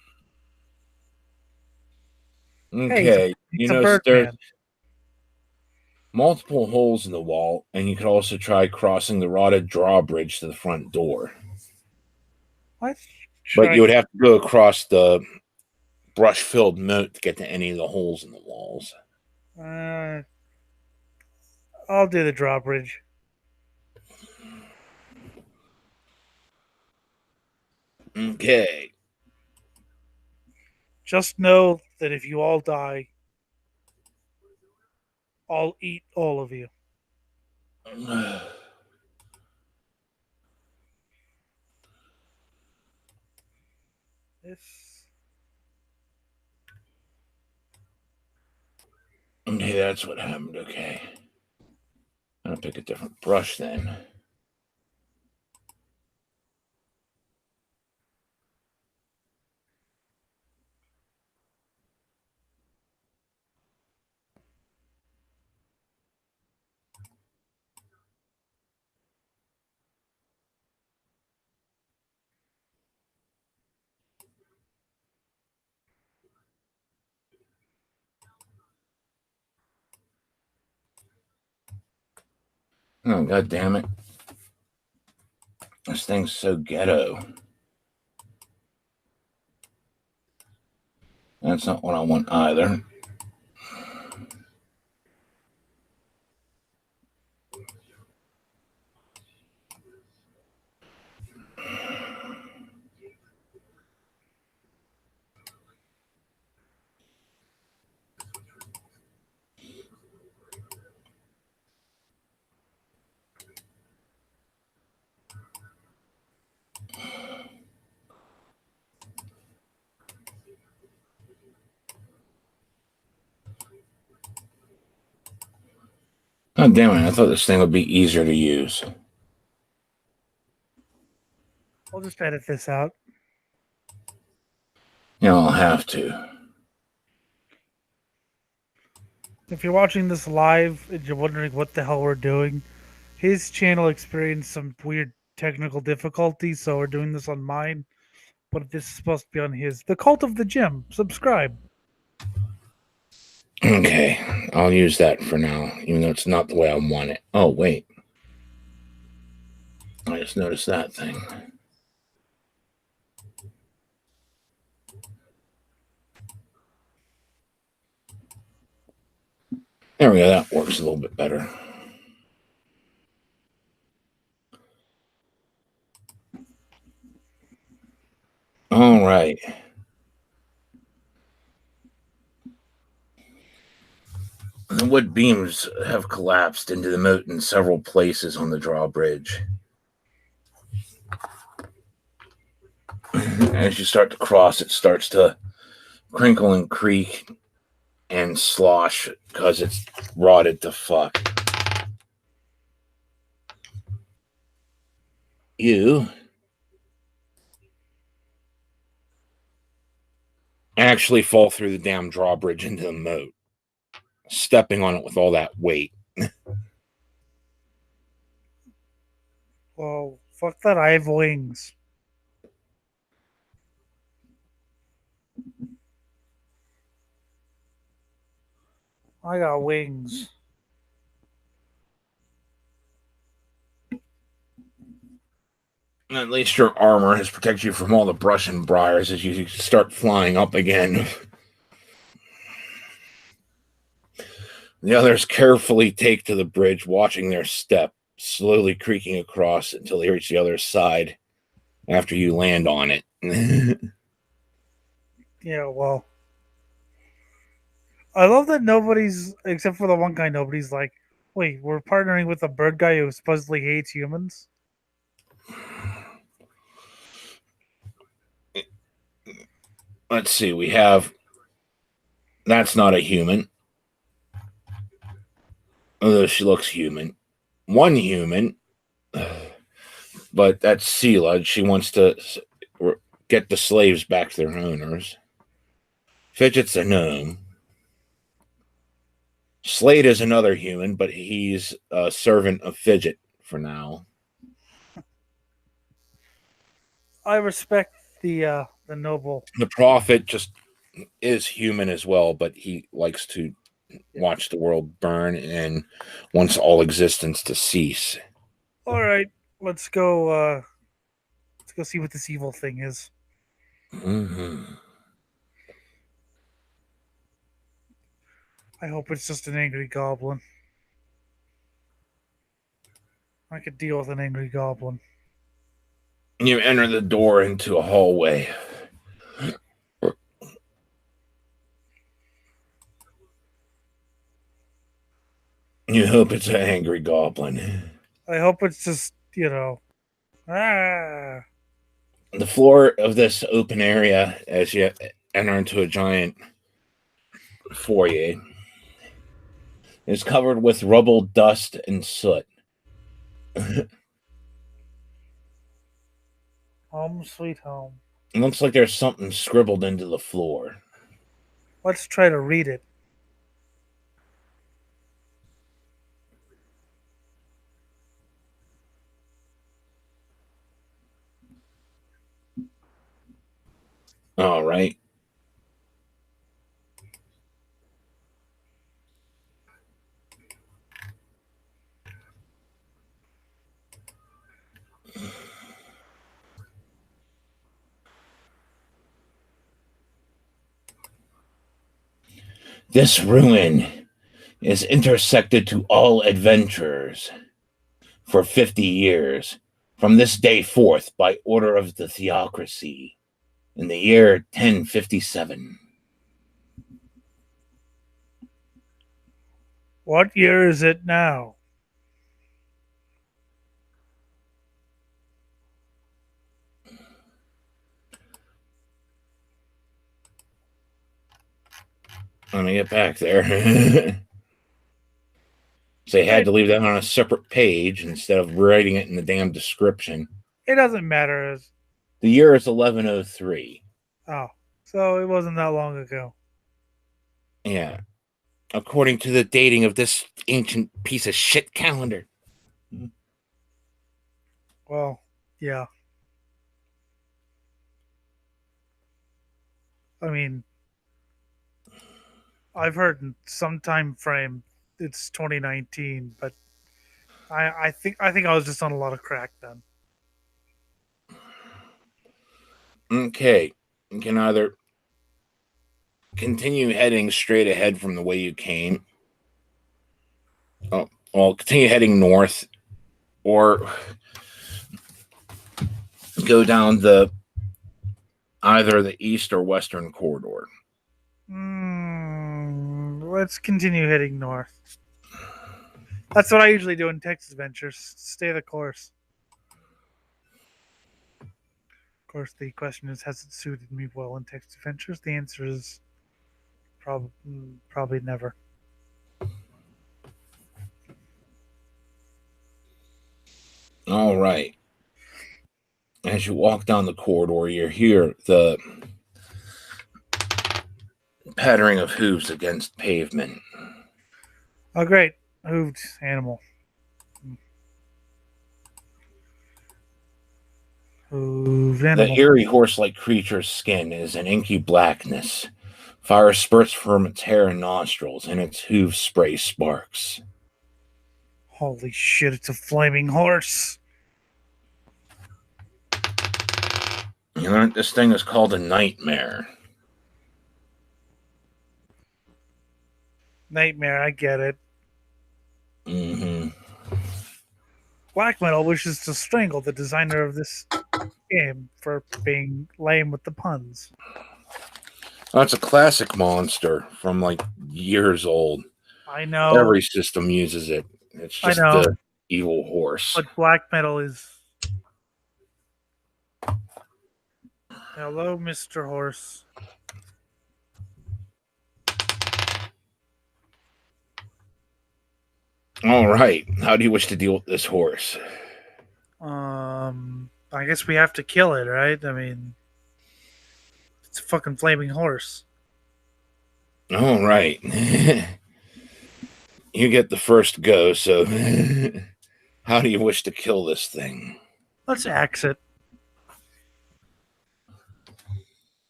Hey, Okay, he's a bird there's man. multiple holes in the wall, and you could also try crossing the rotted drawbridge to the front door. What? But you would have to go across the brush-filled moat to get to any of the holes in the walls. I'll do the drawbridge. Okay. Just know that if you all die, I'll eat all of you. This. Okay, that's what happened. Okay. I'm going to pick a different brush then. Oh, God damn it. This thing's so ghetto. That's not what I want either. God damn it. I thought this thing would be easier to use. I'll just edit this out. I'll have to. If you're watching this live and you're wondering what the hell we're doing, his channel experienced some weird technical difficulties, so we're doing this on mine. But this is supposed to be on his. The Cult of the Gym. Subscribe. Okay, I'll use that for now, even though it's not the way I want it. Oh, wait. I just noticed that thing. There we go. That works a little bit better. All right. The wood beams have collapsed into the moat in several places on the drawbridge. As you start to cross, it starts to crinkle and creak and slosh because it's rotted to fuck. You actually fall through the damn drawbridge into the moat, stepping on it with all that weight. Well, fuck that. I have wings. I got wings. At least your armor has protected you from all the brush and briars as you start flying up again. The others carefully take to the bridge, watching their step, slowly creaking across until they reach the other side after you land on it. Yeah, well. I love that nobody's, except for the one guy, nobody's like, wait, we're partnering with a bird guy who supposedly hates humans? Let's see, we have... That's not a human. Although she looks human. One human, but that's Sela. She wants to get the slaves back to their owners. Fidget's a gnome. Slade is another human, but he's a servant of Fidget for now. I respect the noble. The prophet just is human as well, but he likes to watch the world burn and wants all existence to cease. All right, let's go see what this evil thing is. Mm-hmm. I hope it's just an angry goblin. I could deal with an angry goblin. You enter the door into a hallway. You hope it's an angry goblin. I hope it's just, ah. The floor of this open area, as you enter into a giant foyer, is covered with rubble, dust, and soot. Home sweet home. It looks like there's something scribbled into the floor. Let's try to read it. All right. This ruin is intersected to all adventurers for 50 years, from this day forth, by order of the theocracy, in the year 1057. What year is it now? Let me get back there. So they had to leave that on a separate page instead of writing it in the damn description. It doesn't matter. The year is 1103. Oh, so it wasn't that long ago. Yeah. According to the dating of this ancient piece of shit calendar. Well, yeah. I mean, I've heard in some time frame it's 2019, but I think I was just on a lot of crack then. Okay. You can either continue heading straight ahead from the way you came. Oh, well, continue heading north, or go down either the east or western corridor. Let's continue heading north. That's what I usually do in text adventures. Stay the course. Of course, the question is, has it suited me well in text adventures? The answer is probably never. All right. As you walk down the corridor, you hear the pattering of hooves against pavement. Oh, great. Hooved animal. Hooved animal. The eerie horse-like creature's skin is an inky blackness. Fire spurts from its hair and nostrils, and its hooves spray sparks. Holy shit, it's a flaming horse. You learned this thing is called a nightmare. Nightmare, I get it. Mm-hmm. Black Metal wishes to strangle the designer of this game for being lame with the puns. That's a classic monster from like years old. I know. Every system uses it. It's just the evil horse. But Black Metal is... Hello, Mr. Horse. All right. How do you wish to deal with this horse? I guess we have to kill it, right? I mean, it's a fucking flaming horse. All right. You get the first go, so how do you wish to kill this thing? Let's axe it.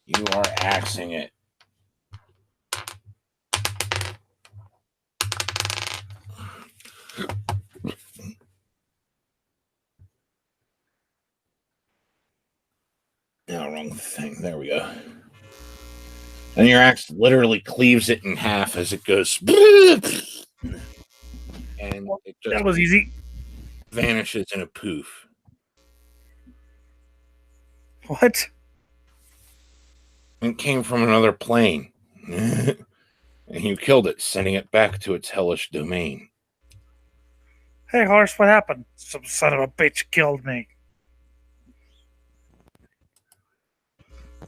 You are axing it. No, wrong thing. There we go. And your axe literally cleaves it in half as it goes. And it just that was easy. Vanishes in a poof. What? It came from another plane. And you killed it, sending it back to its hellish domain. Hey, horse, what happened? Some son of a bitch killed me.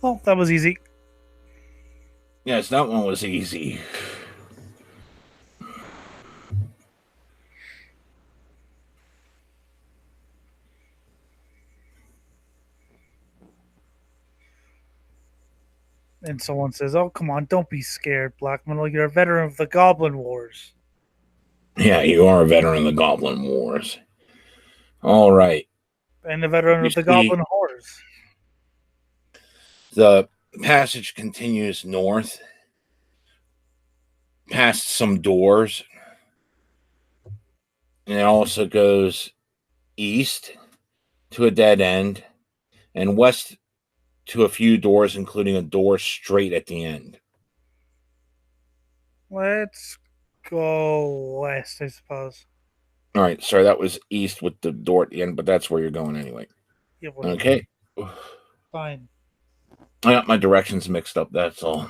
Well, that was easy. Yes, that one was easy. And someone says, oh, come on, don't be scared, Black Metal. You're a veteran of the Goblin Wars. Yeah, you are a veteran of the Goblin Wars. All right. And a veteran of the Goblin Wars. The passage continues north, past some doors. And it also goes east to a dead end and west to a few doors, including a door straight at the end. Let's go west, I suppose. All right, sorry, that was east with the door at the end, but that's where you're going anyway. Yeah, okay. Fine. I got my directions mixed up, that's all.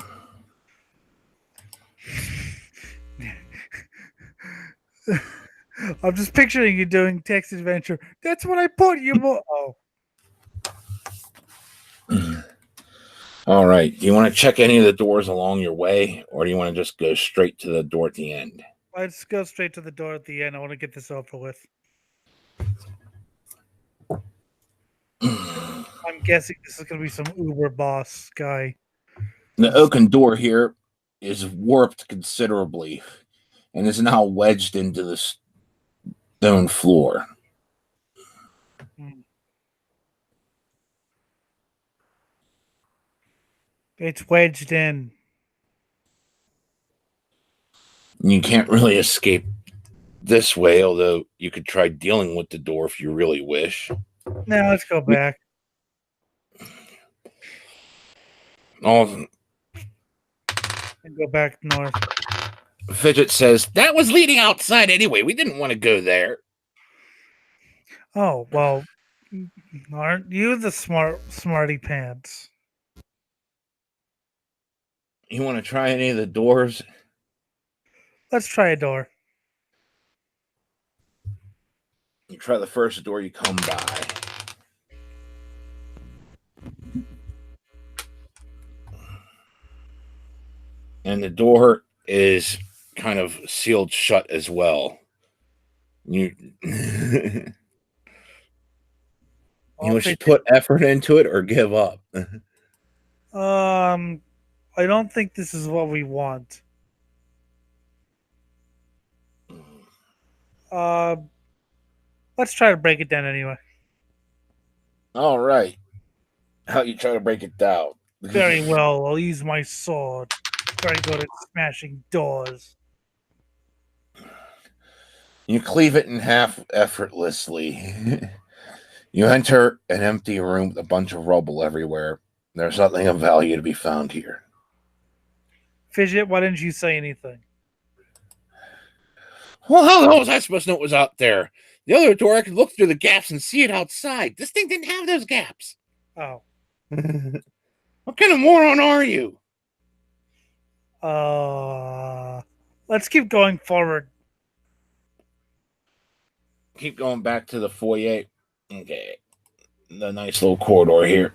I'm just picturing you doing text adventure. That's what I put you. All right. Do you want to check any of the doors along your way, or do you want to just go straight to the door at the end? Let's go straight to the door at the end. I want to get this over with. I'm guessing this is going to be some Uber boss guy. The oaken door here is warped considerably and is now wedged into the stone floor. It's wedged in. You can't really escape this way, although you could try dealing with the door if you really wish. Now let's go back. And go back north. Fidget says, that was leading outside anyway. We didn't want to go there. Oh, well, aren't you the smarty pants? You want to try any of the doors? Let's try a door. You try the first door you come by. And the door is kind of sealed shut as well. You should put effort into it or give up. I don't think this is what we want. Let's try to break it down anyway. All right. How you try to break it down? Very well. I'll use my sword. Very good at smashing doors. You cleave it in half effortlessly. You enter an empty room with a bunch of rubble everywhere. There's nothing of value to be found here. Fidget, why didn't you say anything? Well, how was I supposed to know what was out there? The other door, I could look through the gaps and see it outside. This thing didn't have those gaps. Oh. What kind of moron are you? Let's keep going forward. Keep going back to the foyer. Okay. The nice little corridor here.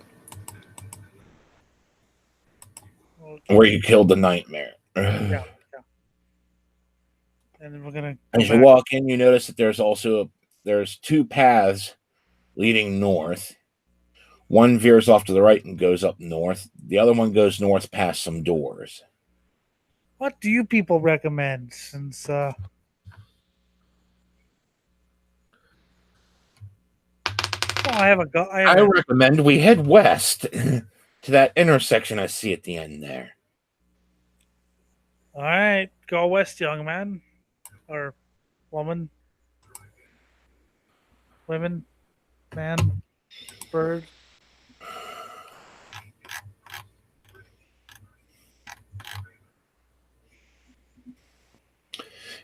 Okay. Where you killed the nightmare. Yeah. And then we're gonna as you walk in, you notice that there's two paths leading north. One veers off to the right and goes up north. The other one goes north past some doors. What do you people recommend? Since I recommend we head west to that intersection I see at the end there. All right, go west, young man. Or woman. Women. Man. Bird.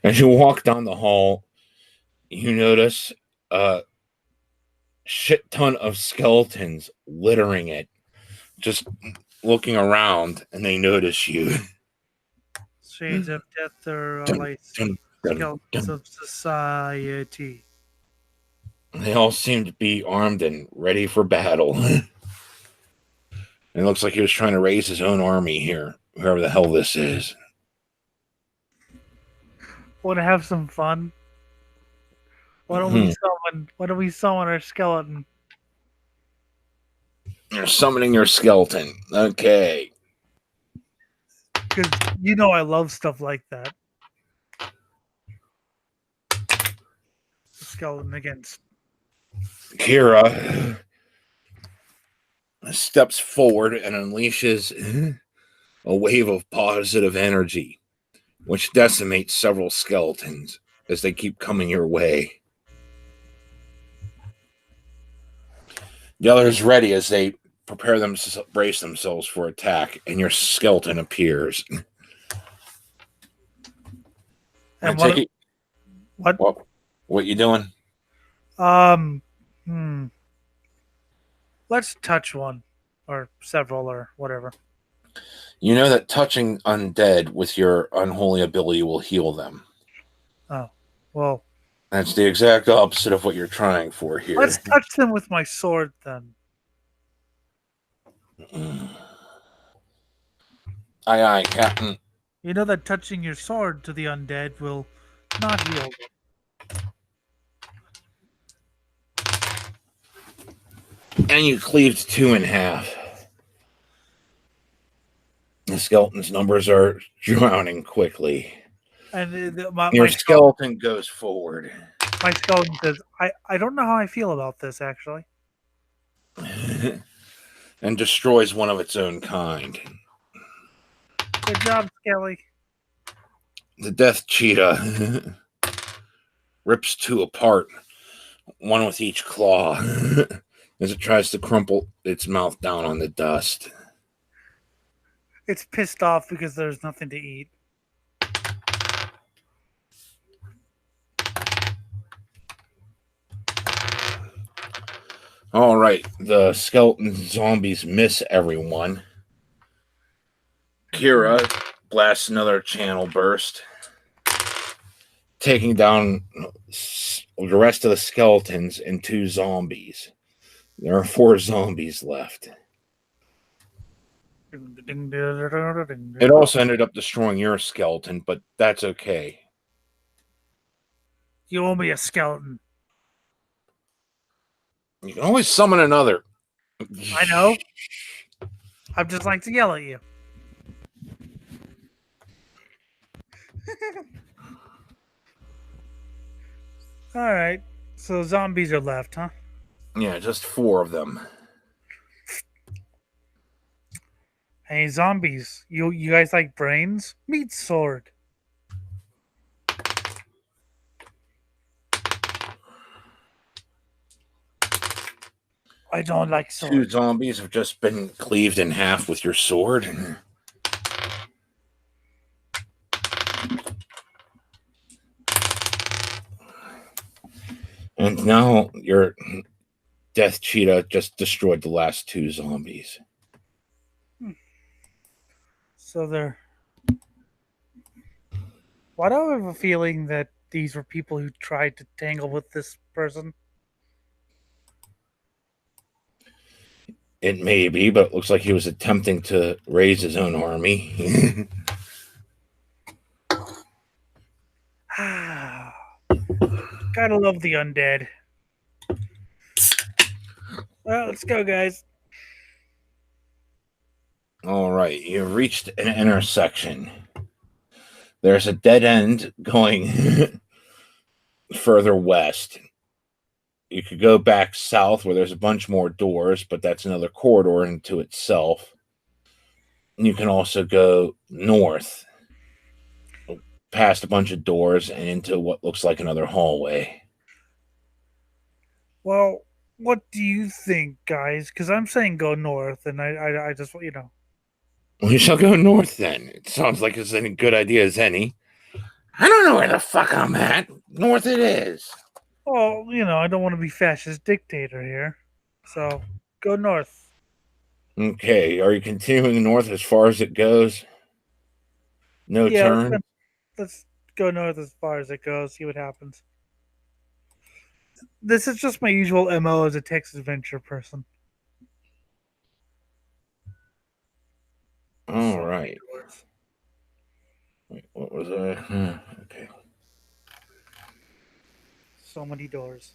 As you walk down the hall, you notice a shit ton of skeletons littering it, just looking around, and they notice you. Shades of death or light skeletons of society. They all seem to be armed and ready for battle. It looks like he was trying to raise his own army here, whoever the hell this is. Want to have some fun? Why don't we summon our skeleton? You're summoning your skeleton. Okay. Because you know I love stuff like that. Skeleton against Kira steps forward and unleashes a wave of positive energy, which decimates several skeletons as they keep coming your way. The others ready as they prepare them to brace themselves for attack, and your skeleton appears. And what you doing? Let's touch one or several or whatever. You know that touching undead with your unholy ability will heal them. Oh, well. That's the exact opposite of what you're trying for here. Let's touch them with my sword then. Aye, aye, Captain. You know that touching your sword to the undead will not heal them. And you cleaved two in half. The skeleton's numbers are drowning quickly. And Your skeleton goes forward. My skeleton says, I don't know how I feel about this, actually. And destroys one of its own kind. Good job, Skelly. The death cheetah rips two apart, one with each claw, as it tries to crumple its mouth down on the dust. It's pissed off because there's nothing to eat. All right, the skeleton zombies miss everyone. Kira blasts another channel burst, taking down the rest of the skeletons and two zombies. There are 4 zombies left. It also ended up destroying your skeleton, but that's okay. You owe me a skeleton. You can always summon another. I know. I'd just like to yell at you. All right. So zombies are left, huh? Yeah, just 4 of them. Hey, zombies. You guys like brains? Meat sword. I don't like swords. 2 zombies have just been cleaved in half with your sword. And now your death cheetah just destroyed the last 2 zombies. So they're... Why do I have a feeling that these were people who tried to tangle with this person? It may be, but it looks like he was attempting to raise his own army. Gotta love the undead. Well, let's go, guys. All right, you've reached an intersection. There's a dead end going further west. You could go back south where there's a bunch more doors, but that's another corridor into itself. You can also go north, past a bunch of doors and into what looks like another hallway. Well, what do you think, guys? Because I'm saying go north, and I just, you know. We shall go north then. It sounds like it's a good idea as any. I don't know where the fuck I'm at. North it is. Well, you know, I don't want to be fascist dictator here. So, go north. Okay, are you continuing north as far as it goes? No turn? Let's go north as far as it goes, see what happens. This is just my usual MO as a text adventure person. All right. Wait, what was I? Okay. So many doors.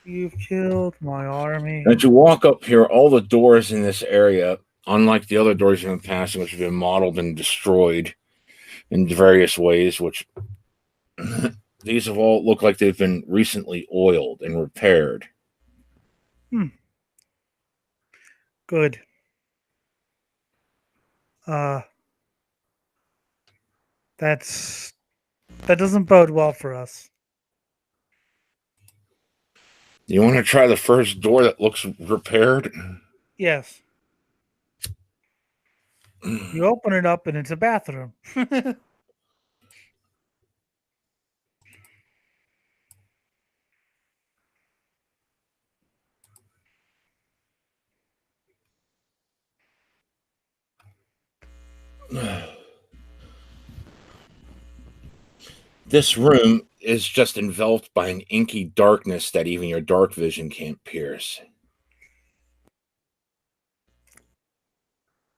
You've killed my army. As you walk up here, all the doors in this area, unlike the other doors you've been passing, which have been modeled and destroyed in various ways, which these have all looked like they've been recently oiled and repaired. Good. That doesn't bode well for us. You want to try the first door that looks repaired? Yes. You open it up and it's a bathroom. This room is just enveloped by an inky darkness that even your dark vision can't pierce.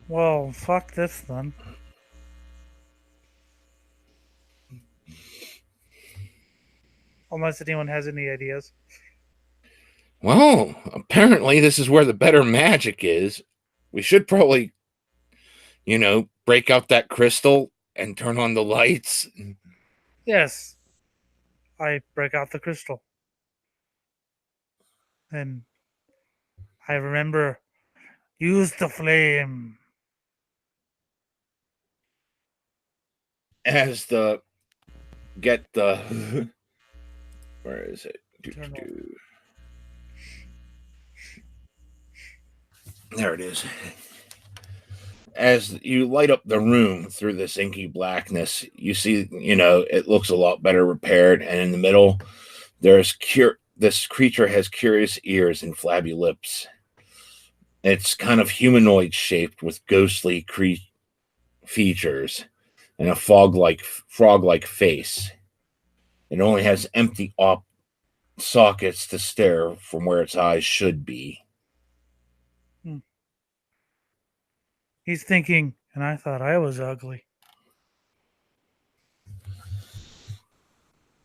Well, fuck this then. Unless anyone has any ideas. Well, apparently this is where the better magic is. We should probably, break out that crystal and turn on the lights. Yes. I break out the crystal. And I remember, use the flame. As get the where is it? There it is. As you light up the room through this inky blackness, you see, it looks a lot better repaired. And in the middle, this creature has curious ears and flabby lips. It's kind of humanoid shaped with ghostly features and a frog-like face. It only has empty sockets to stare from where its eyes should be. He's thinking, and I thought I was ugly.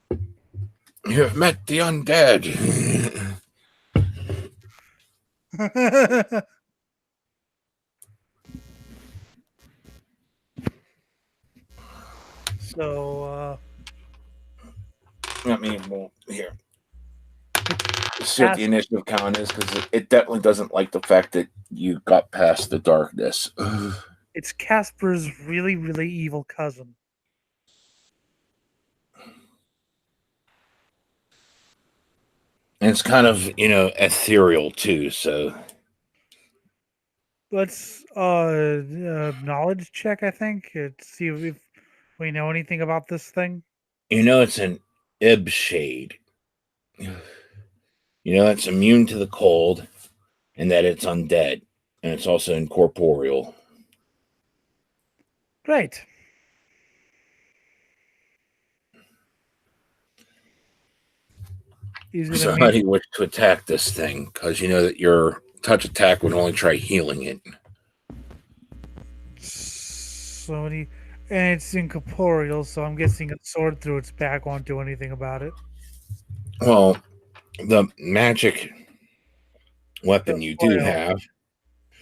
You have met the undead. So, I mean, well, here. Let's see what the initiative count is, because it definitely doesn't like the fact that you got past the darkness. It's Casper's really, really evil cousin. And it's kind of, ethereal too, so. Let's knowledge check, I think, to see if we know anything about this thing. It's an Ib shade. It's immune to the cold, and that it's undead, and it's also incorporeal. Great. So how do you wish to attack this thing? Because you know that your touch attack would only try healing it. And it's incorporeal, so I'm guessing a sword through its back won't do anything about it. Well, the magic weapon you do have,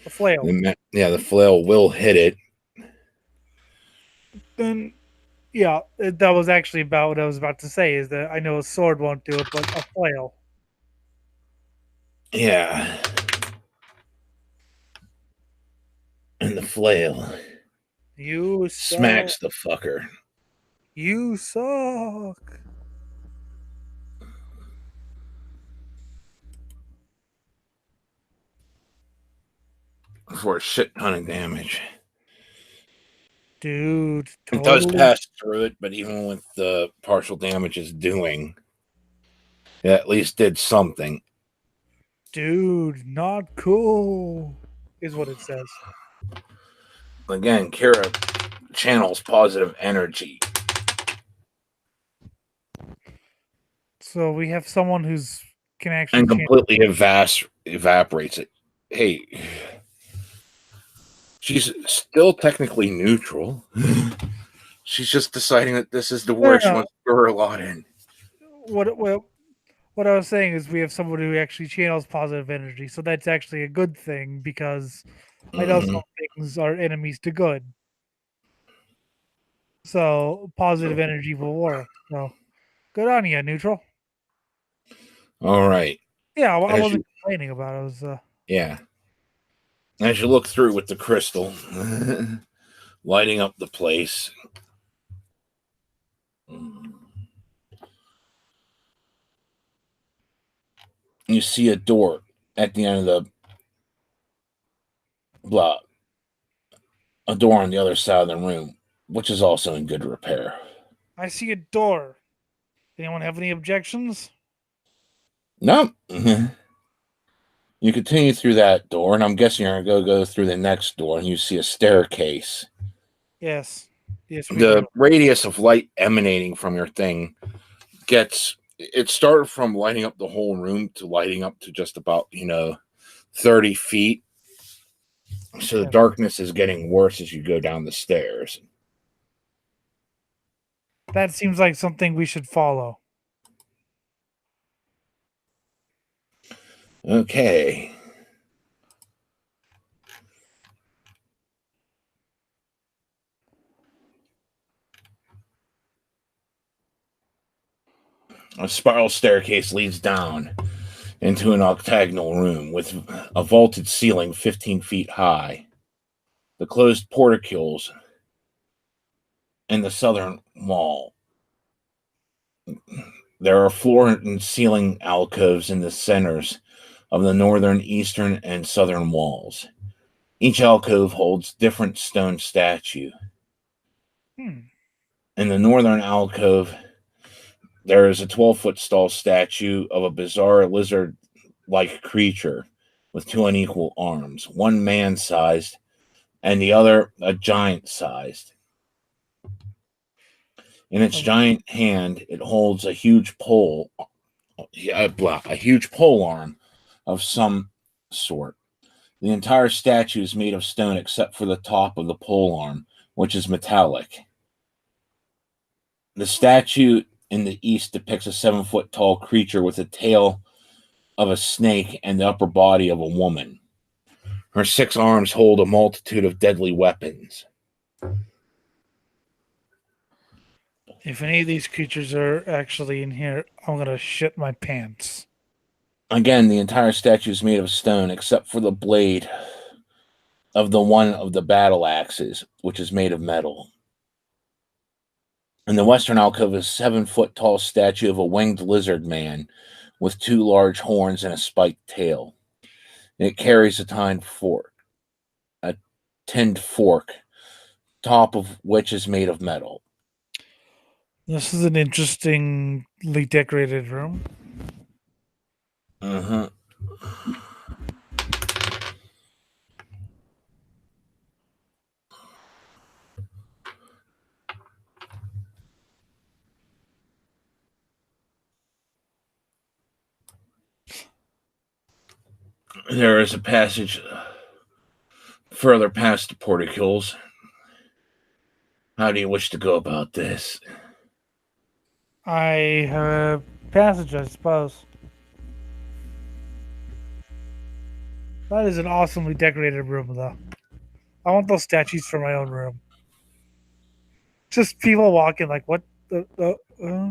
the flail. The flail will hit it. Then, yeah, that was actually about what I was about to say. Is that I know a sword won't do it, but a flail. Yeah, and the flail. You smacks the fucker. You suck. For a shit ton of damage. Dude, totally. It does pass through it, but even with the partial damage it's doing, it at least did something. Dude, not cool, is what it says. Again, Kira channels positive energy. So we have someone who's can actually and completely evaporates it. Hey, she's still technically neutral. She's just deciding that this is the worst one for a lot in. What I was saying is we have someone who actually channels positive energy, so that's actually a good thing because I know some things are enemies to good. So positive energy will work. So good on you, neutral. All right. Yeah, I wasn't complaining about it. I was yeah. As you look through with the crystal, lighting up the place. You see a door at the end of the block. A door on the other side of the room, which is also in good repair. I see a door. Anyone have any objections? No. You continue through that door, and I'm guessing you're going to go through the next door, and you see a staircase. Yes. The radius of light emanating from your thing it started from lighting up the whole room to lighting up to just about 30 feet. So the darkness is getting worse as you go down the stairs. That seems like something we should follow. Okay. A spiral staircase leads down into an octagonal room with a vaulted ceiling 15 feet high. The closed porticoles in the southern wall. There are floor and ceiling alcoves in the centers of the northern, eastern, and southern walls. Each alcove holds different stone statue. In the northern alcove, there is a 12-foot tall statue of a bizarre lizard-like creature with two unequal arms, one man-sized and the other a giant-sized. In its giant hand, it holds a huge pole arm of some sort. The entire statue is made of stone except for the top of the pole arm, which is metallic. The statue in the east depicts a 7-foot tall creature with the tail of a snake and the upper body of a woman. Her 6 arms hold a multitude of deadly weapons. If any of these creatures are actually in here, I'm gonna shit my pants. Again, the entire statue is made of stone except for the blade of one of the battle axes, which is made of metal. In the western alcove is a 7-foot tall statue of a winged lizard man with 2 large horns and a spiked tail. It carries a tinned fork, top of which is made of metal. This is an interestingly decorated room. Uh-huh. There is a passage further past the porticoles. How do you wish to go about this? I have a passage, I suppose. That is an awesomely decorated room, though. I want those statues for my own room. Just people walking like, what the.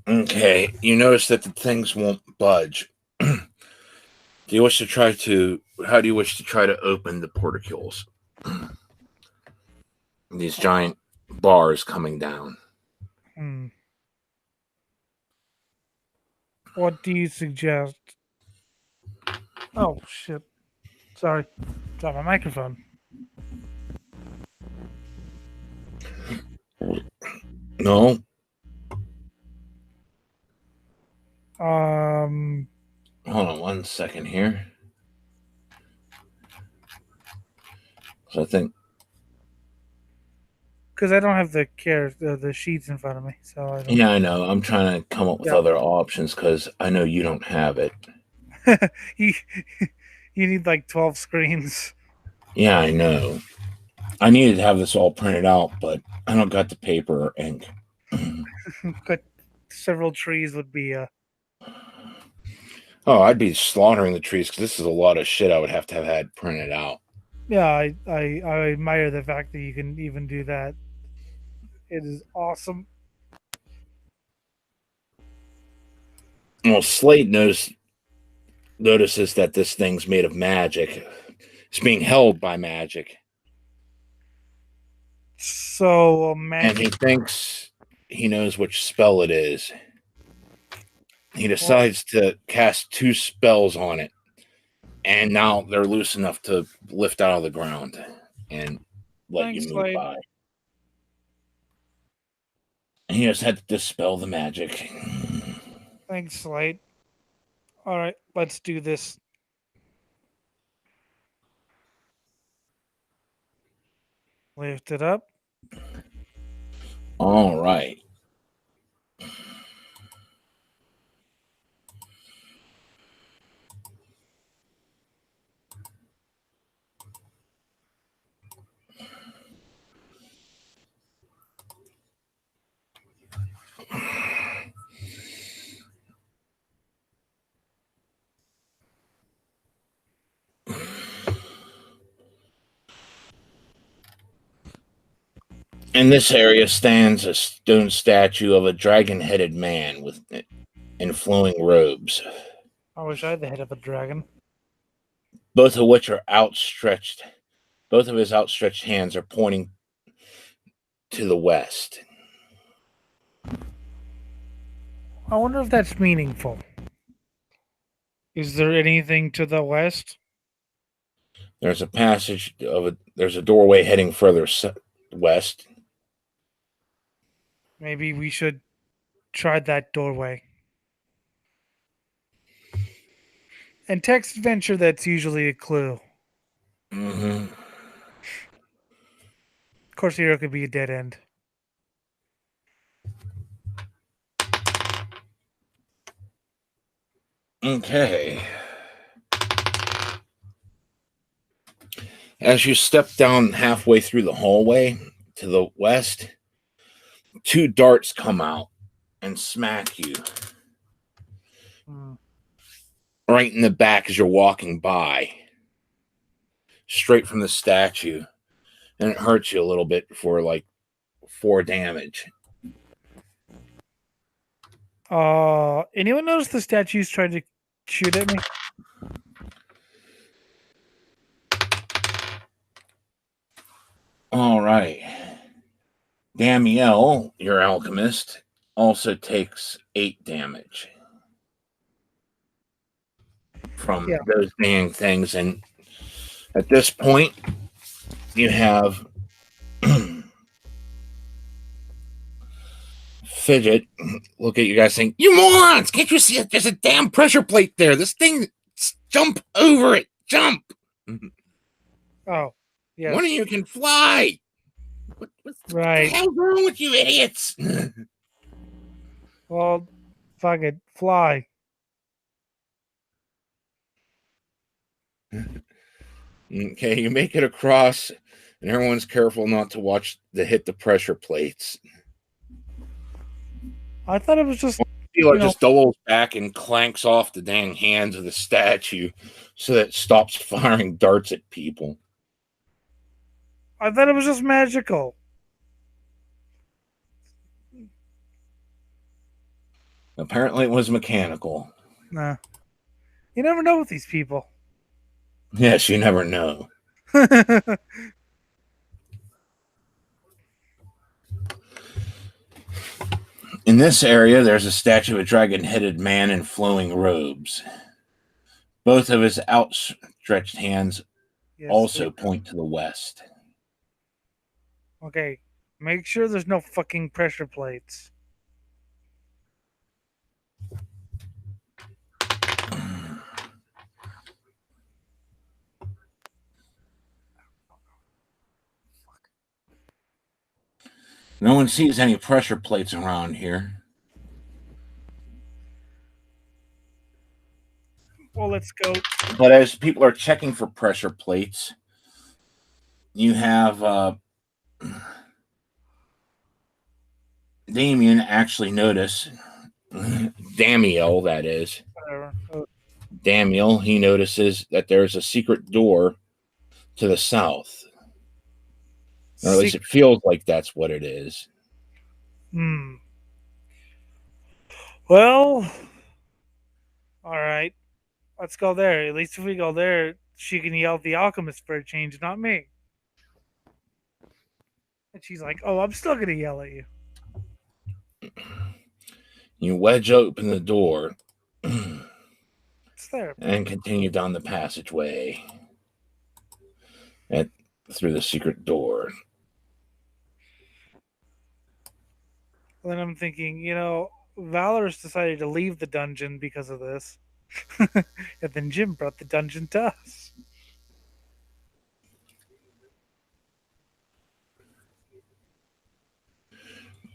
Okay, you notice that the things won't budge. How do you wish to try to open the porticoles? These giant bars coming down. What do you suggest? Oh, shit. Sorry. Drop my microphone. No. Um, Hold on 1 second here. So I think. Because I don't have the sheets in front of me, so I don't. Yeah, I know. I'm trying to come up with other options because I know you don't have it. you need like 12 screens. Yeah, I know. I needed to have this all printed out, but I don't got the paper or ink. But several trees would be Oh, I'd be slaughtering the trees because this is a lot of shit I would have to have had printed out. Yeah, I admire the fact that you can even do that. It is awesome. Well, Slade notices that this thing's made of magic. It's being held by magic. So And he thinks he knows which spell it is. He decides to cast 2 spells on it. And now they're loose enough to lift out of the ground and let you move by. And he just had to dispel the magic. Thanks, Slate. All right, let's do this. Lift it up. All right. In this area stands a stone statue of a dragon-headed man in flowing robes, I wish I had the head of a dragon. both of which are outstretched. Both of his outstretched hands are pointing to the west. I wonder if that's meaningful. Is there anything to the west? There's a there's a doorway heading further west. Maybe we should try that doorway. And text adventure, that's usually a clue. Mm-hmm. Of course, here could be a dead end. Okay. As you step down halfway through the hallway to the west, two darts come out and smack you right in the back as you're walking by, straight from the statue. And it hurts you a little bit for like 4 damage. Anyone notice the statues trying to shoot at me? All right. Damiel, your alchemist, also takes 8 damage from those dang things. And at this point, you have Fidget look at you guys saying, "You morons! Can't you see it? There's a damn pressure plate there. This thing, jump over it. Jump." Oh, yes. One of you can fly. What the hell's wrong with you idiots? Well, fuck it. Fly. Okay, you make it across, and everyone's careful not to hit the pressure plates. I thought it was just... It just doubles back and clanks off the dang hands of the statue so that it stops firing darts at people. I thought it was just magical. Apparently it was mechanical. Nah. You never know with these people. Yes, you never know. In this area, there's a statue of a dragon-headed man in flowing robes. Both of his outstretched hands also point to the west. Okay, make sure there's no fucking pressure plates. No one sees any pressure plates around here. Well, let's go. But as people are checking for pressure plates, you have Damien actually notice. Damiel, that is. Damiel, he notices that there's a secret door to the south. Or at least it feels like that's what it is. Well, all right. Let's go there. At least if we go there, she can yell at the alchemist for a change, not me. And she's like, "Oh, I'm still going to yell at you." You wedge open the door It's there. And continue down the passageway through the secret door. And then I'm thinking, Valorous decided to leave the dungeon because of this. And then Jim brought the dungeon to us.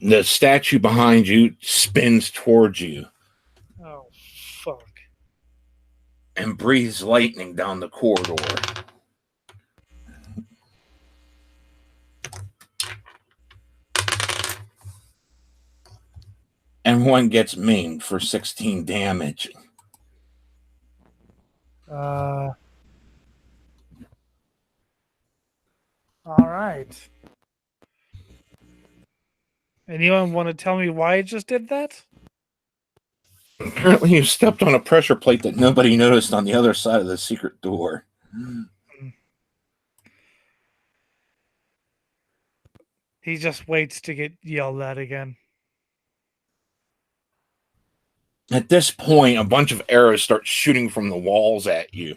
The statue behind you spins towards you. Oh, fuck. And breathes lightning down the corridor. Everyone gets maimed for 16 damage. All right. Anyone want to tell me why I just did that? Apparently, you stepped on a pressure plate that nobody noticed on the other side of the secret door. He just waits to get yelled at again. At this point, a bunch of arrows start shooting from the walls at you.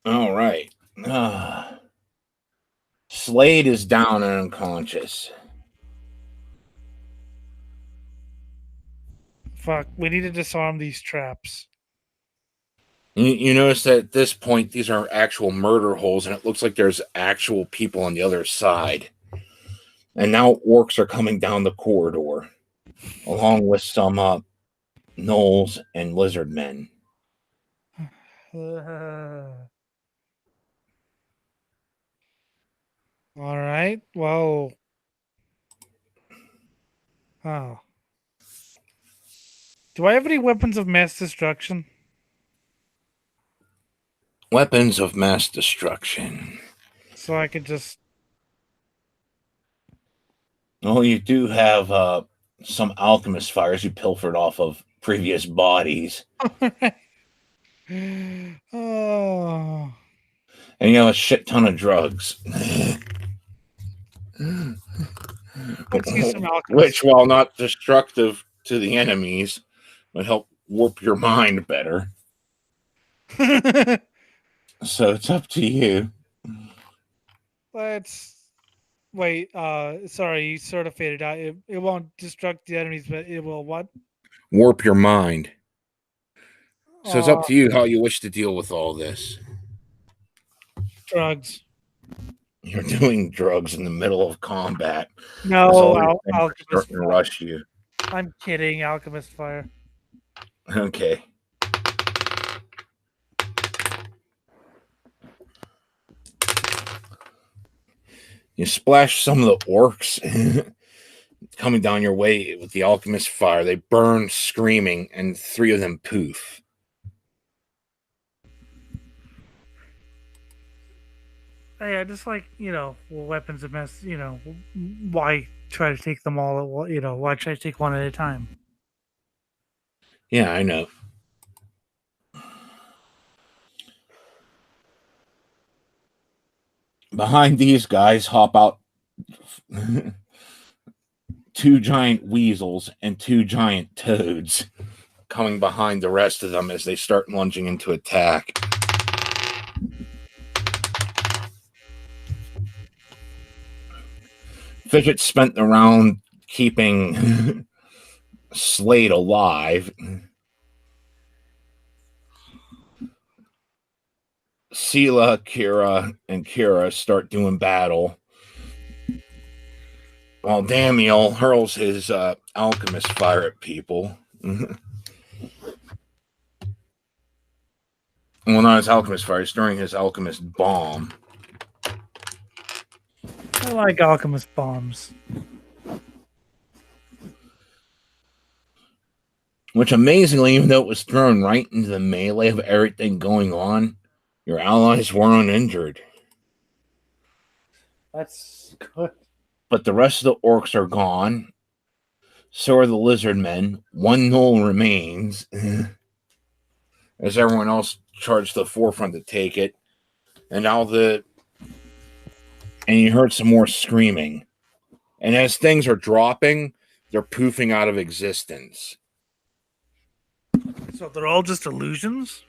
All right. Slade is down and unconscious. Fuck, we need to disarm these traps. You notice that at this point, these are actual murder holes, and it looks like there's actual people on the other side. And now orcs are coming down the corridor, along with some gnolls and lizard men. All right. Well. Oh. Do I have any weapons of mass destruction? Weapons of mass destruction. So I could just. Well, you do have some alchemist fires you pilfered off of previous bodies. Oh. And you have a shit ton of drugs. Let's use some alchemist. Which, while not destructive to the enemies, would help warp your mind better. So it's up to you. Let's wait. Sorry, you sort of faded out. It won't destruct the enemies, but it will what? Warp your mind. So it's up to you how you wish to deal with all this. Drugs. You're doing drugs in the middle of combat. No, alchemist starting to rush you. I'm kidding. Alchemist fire. Okay. You splash some of the orcs coming down your way with the alchemist fire. They burn screaming, and 3 of them poof. Hey, I just like, weapons of mass, why try to take them all at why try to take one at a time? Yeah, I know. Behind these guys hop out 2 giant weasels and 2 giant toads coming behind the rest of them as they start lunging into attack. Fidget spent the round keeping Slade alive. Sela, Kira, and Kira start doing battle, while Damiel hurls his alchemist fire at people. Well, not his alchemist fire, he's throwing his alchemist bomb. I like alchemist bombs. Which, amazingly, even though it was thrown right into the melee of everything going on, your allies were uninjured. That's good. But the rest of the orcs are gone. So are the lizard men. 1 gnoll remains. As everyone else charged to the forefront to take it. And you heard some more screaming. And as things are dropping, they're poofing out of existence. So they're all just illusions?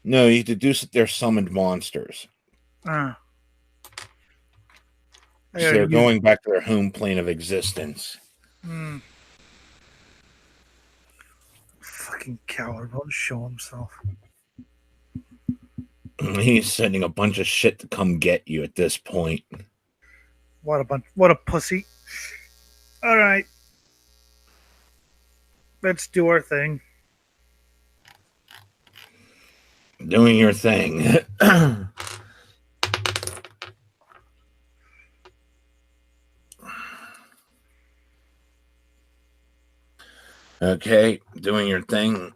No, you deduce that they're summoned monsters. So they're going back to their home plane of existence. Fucking coward won't show himself. He's sending a bunch of shit to come get you at this point. What a pussy. All right. Let's do our thing. Doing your thing. Okay, doing your thing.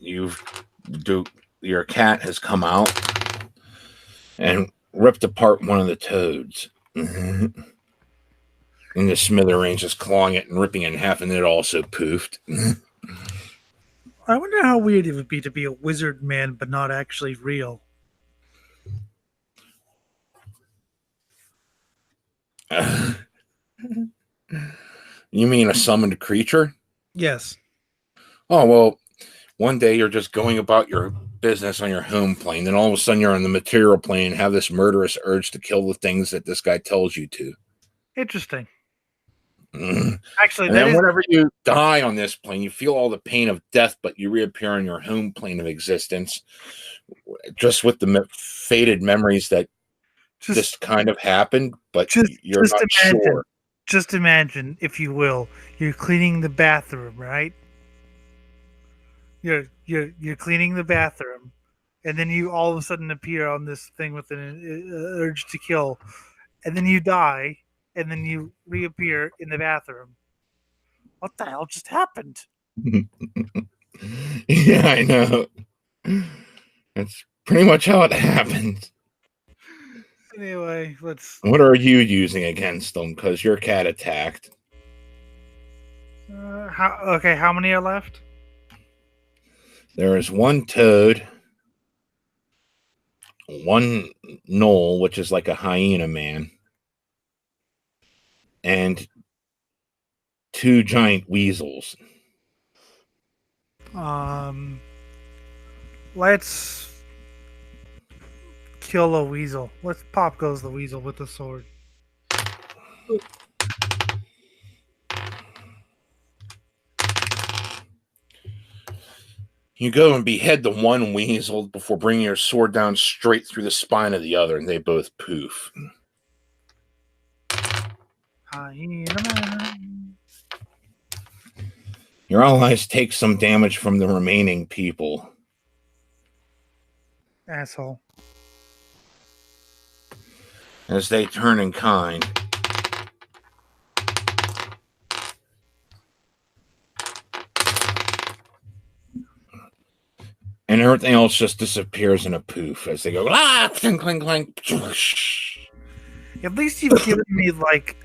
your cat has come out and ripped apart one of the toads. And the smithereens just clawing it and ripping it in half, and it also poofed. I wonder how weird it would be to be a wizard man, but not actually real. You mean a summoned creature? Yes. Oh, well, one day you're just going about your business on your home plane, then all of a sudden you're on the material plane and have this murderous urge to kill the things that this guy tells you to. Interesting. Mm. Actually, And that then is whenever you die on this plane, you feel all the pain of death, but you reappear on your home plane of existence, just with the faded memories that this kind of happened, but you're not sure. Just imagine, if you will, you're cleaning the bathroom, right? You're cleaning the bathroom, and then you all of a sudden appear on this thing with an urge to kill, and then you die, and then you reappear in the bathroom. What the hell just happened? Yeah, I know. That's pretty much how it happens. Anyway, let's. What are you using against them? Because your cat attacked. How many are left? There is one toad, one gnoll, which is like a hyena man, and 2 giant weasels. Let's kill a weasel. Let's pop goes the weasel with the sword. You go and behead the one weasel before bringing your sword down straight through the spine of the other, and they both poof. Your allies take some damage from the remaining people. Asshole. As they turn in kind. And everything else just disappears in a poof as they go, clink, clink, clink. At least you've given me, like,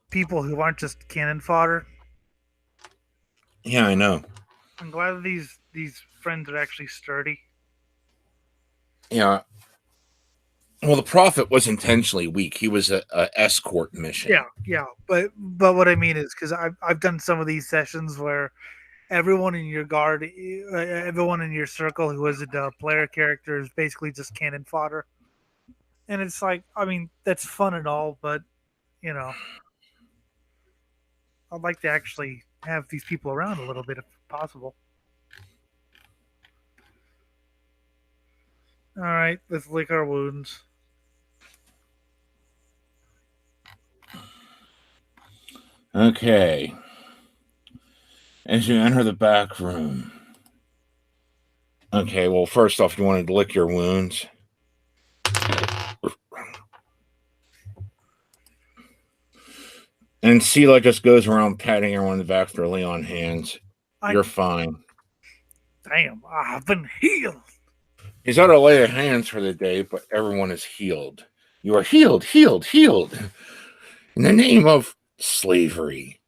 people who aren't just cannon fodder. Yeah, I know. I'm glad these friends are actually sturdy. Yeah. Well, the prophet was intentionally weak. He was a escort mission. Yeah. But what I mean is, because I've done some of these sessions where everyone in your guard, everyone in your circle who isn't a player character is basically just cannon fodder. And it's like, I mean, that's fun and all, but, I'd like to actually have these people around a little bit if possible. All right, let's lick our wounds. Okay. As you enter the back room. Okay, well, first off, you wanted to lick your wounds. And Sela just goes around patting everyone in the back for Leon hands. You're fine. Damn, I've been healed. He's out of lay of hands for the day, but everyone is healed. You are healed. In the name of slavery.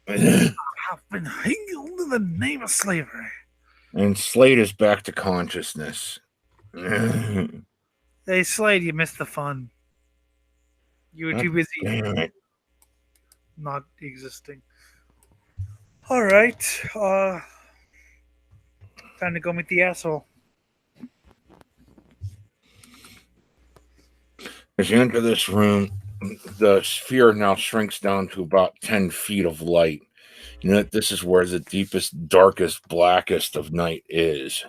I've been healed in the name of slavery. And Slade is back to consciousness. Hey, Slade, you missed the fun. You were too busy not existing. All right. Time to go meet the asshole. As you enter this room, the sphere now shrinks down to about 10 feet of light. You know that this is where the deepest, darkest, blackest of night is.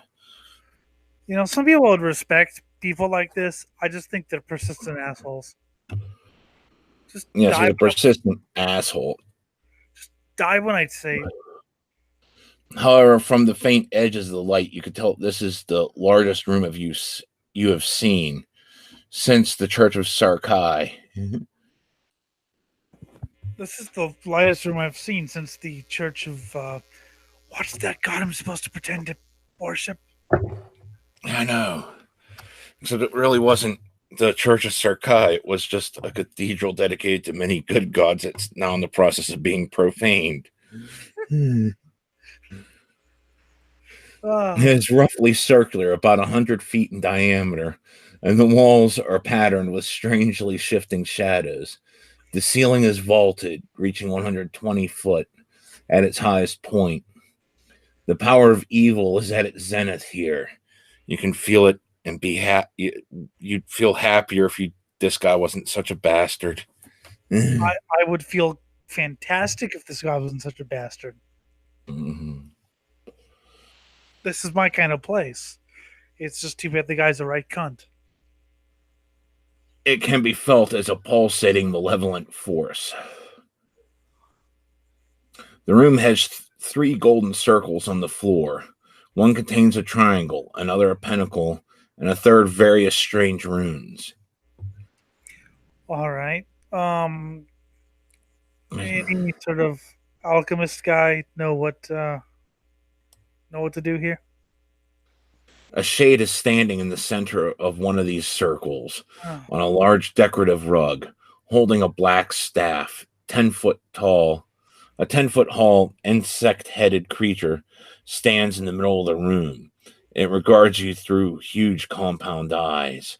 Some people would respect people like this. I just think they're persistent assholes. Just he's a persistent asshole. Just die when I say. However, from the faint edges of the light, you can tell this is the largest room you have seen since the Church of Sarkai. This is the lightest room I've seen since the Church of What's that god I'm supposed to pretend to worship? I know. Except it really wasn't the Church of Sarkai. It was just a cathedral dedicated to many good gods that's now in the process of being profaned. It is roughly circular, about 100 feet in diameter, and the walls are patterned with strangely shifting shadows. The ceiling is vaulted, reaching 120 foot at its highest point. The power of evil is at its zenith here. You can feel it and be happy. You'd feel happier if this guy wasn't such a bastard. I would feel fantastic if this guy wasn't such a bastard. Mm-hmm. This is my kind of place. It's just too bad the guy's a right cunt. It can be felt as a pulsating, malevolent force. The room has 3 golden circles on the floor. One contains a triangle, another a pentacle, and a third various strange runes. All right. Any sort of alchemist guy know what to do here? A shade is standing in the center of one of these circles Oh. on a large decorative rug, holding a black staff, 10 foot tall. A 10-foot tall, insect-headed creature stands in the middle of the room. It regards you through huge compound eyes,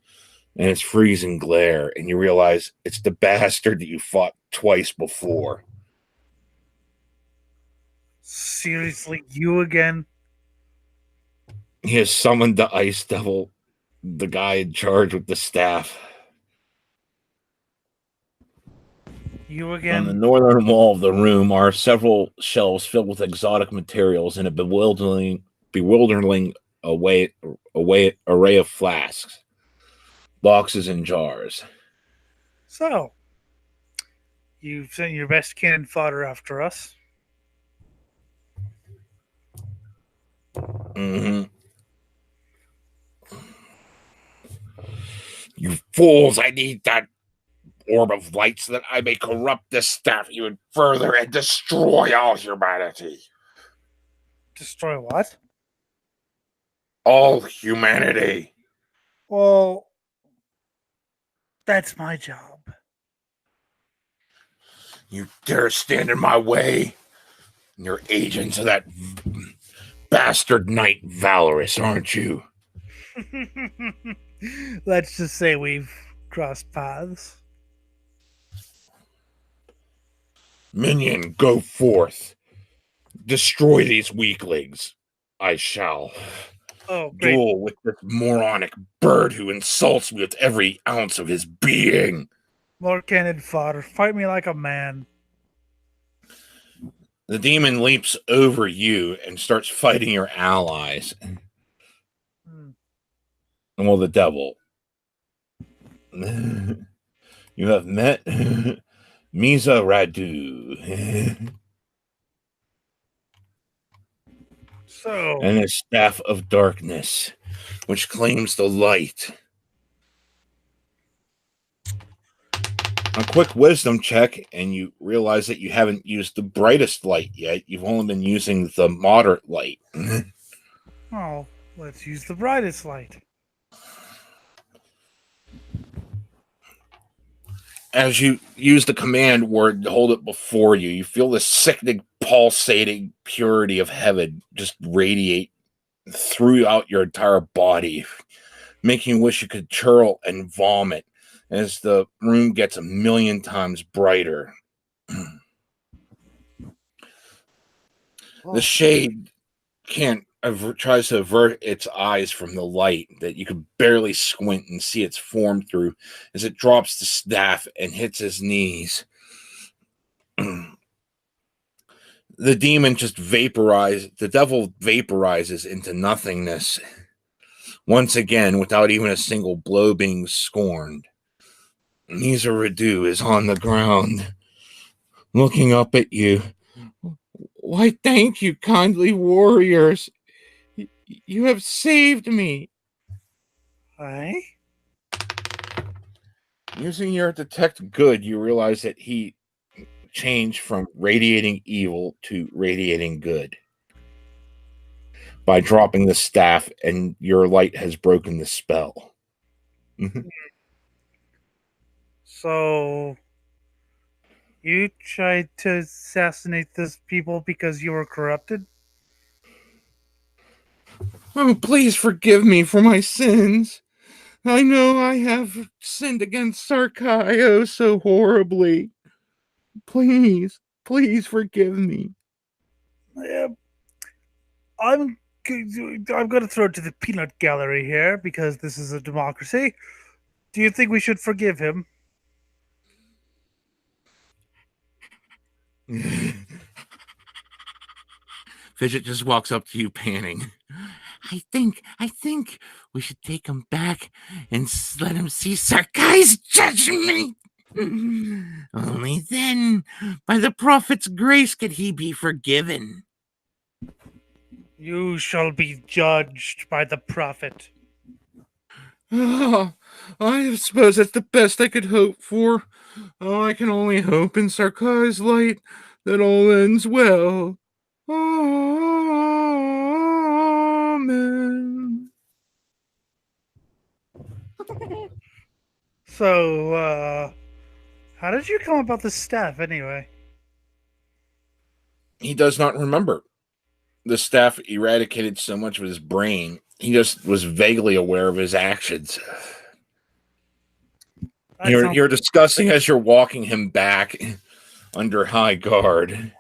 and its freezing glare, and you realize it's the bastard that you fought twice before. Seriously, you again? He has summoned the ice devil, the guy in charge with the staff. You On the again? northern wall of the room are several shelves filled with exotic materials and a bewildering array of flasks, boxes, and jars. So, you've sent your best cannon fodder after us. Mm-hmm. You fools, I need that Orb of Light so that I may corrupt this staff even further and destroy all humanity. Destroy what? All humanity. Well, that's my job. You dare stand in my way? You're agents of that bastard knight Valorous, aren't you? Let's just say we've crossed paths. Minion, go forth. Destroy these weaklings. I shall. Oh, great. Duel with this moronic bird who insults me with every ounce of his being. More cannon fodder. Fight me like a man. The demon leaps over you and starts fighting your allies. Well, the devil. You have met Misa Radu. So, and his staff of darkness, which claims the light. A quick wisdom check, and you realize that you haven't used the brightest light yet. You've only been using the moderate light. oh, let's use the brightest light. As you use the command word to hold it before you, you feel this sickening, pulsating purity of heaven just radiate throughout your entire body, making you wish you could churl and vomit as the room gets 1,000,000 times brighter. The shade tries to avert its eyes from the light that you can barely squint and see its form through as it drops the staff and hits his knees. The devil vaporizes into nothingness once again without even a single blow being scorned. Nisa Radu is on the ground looking up at you. Why, thank you, kindly warriors. You have saved me. Aye? Using your detect good, you realize that he changed from radiating evil to radiating good. by dropping the staff, and your light has broken the spell. So you tried to assassinate these people because you were corrupted? Oh, please forgive me for my sins. I know I have sinned against Sarkaio so horribly. Please, please forgive me. Yeah, I'm going to throw it to the peanut gallery here because this is a democracy. Do you think we should forgive him? Fidget just walks up to you, panting. I think we should take him back and let him see Sarkai's judgment. Only then, by the prophet's grace, could he be forgiven. You shall be judged by the prophet. Oh, I suppose that's the best I could hope for. Oh, I can only hope in Sarkai's light that all ends well. Amen. So, how did you come about the staff anyway? He does not remember. The staff eradicated so much of his brain, he just was vaguely aware of his actions. You're discussing as you're walking him back under high guard.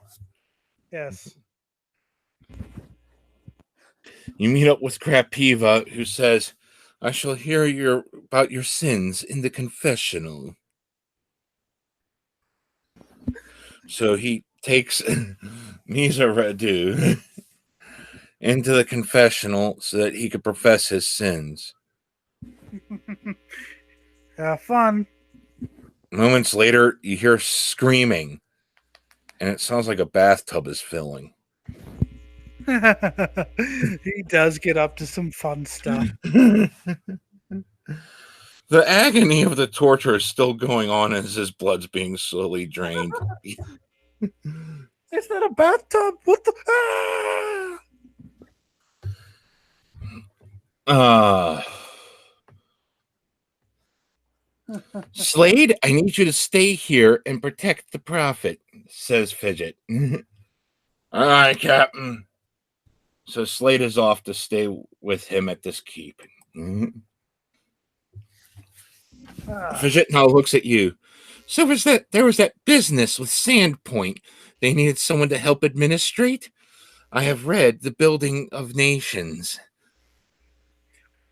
Yes. You meet up with Krapiva, who says, I shall hear about your sins in the confessional. So he takes Mizaradu into the confessional so that he could profess his sins. Have fun. Moments later, you hear screaming, and it sounds like a bathtub is filling. He does get up to some fun stuff. The agony of the torture is still going on as his blood's being slowly drained. Is that a bathtub? What the? Slade, I need you to stay here and protect the prophet, says Fidget. All right, Captain. So Slade is off to stay with him at this keep. Fidget now looks at you. So there was that business with Sandpoint. They needed someone to help administrate. I have read The Building of Nations.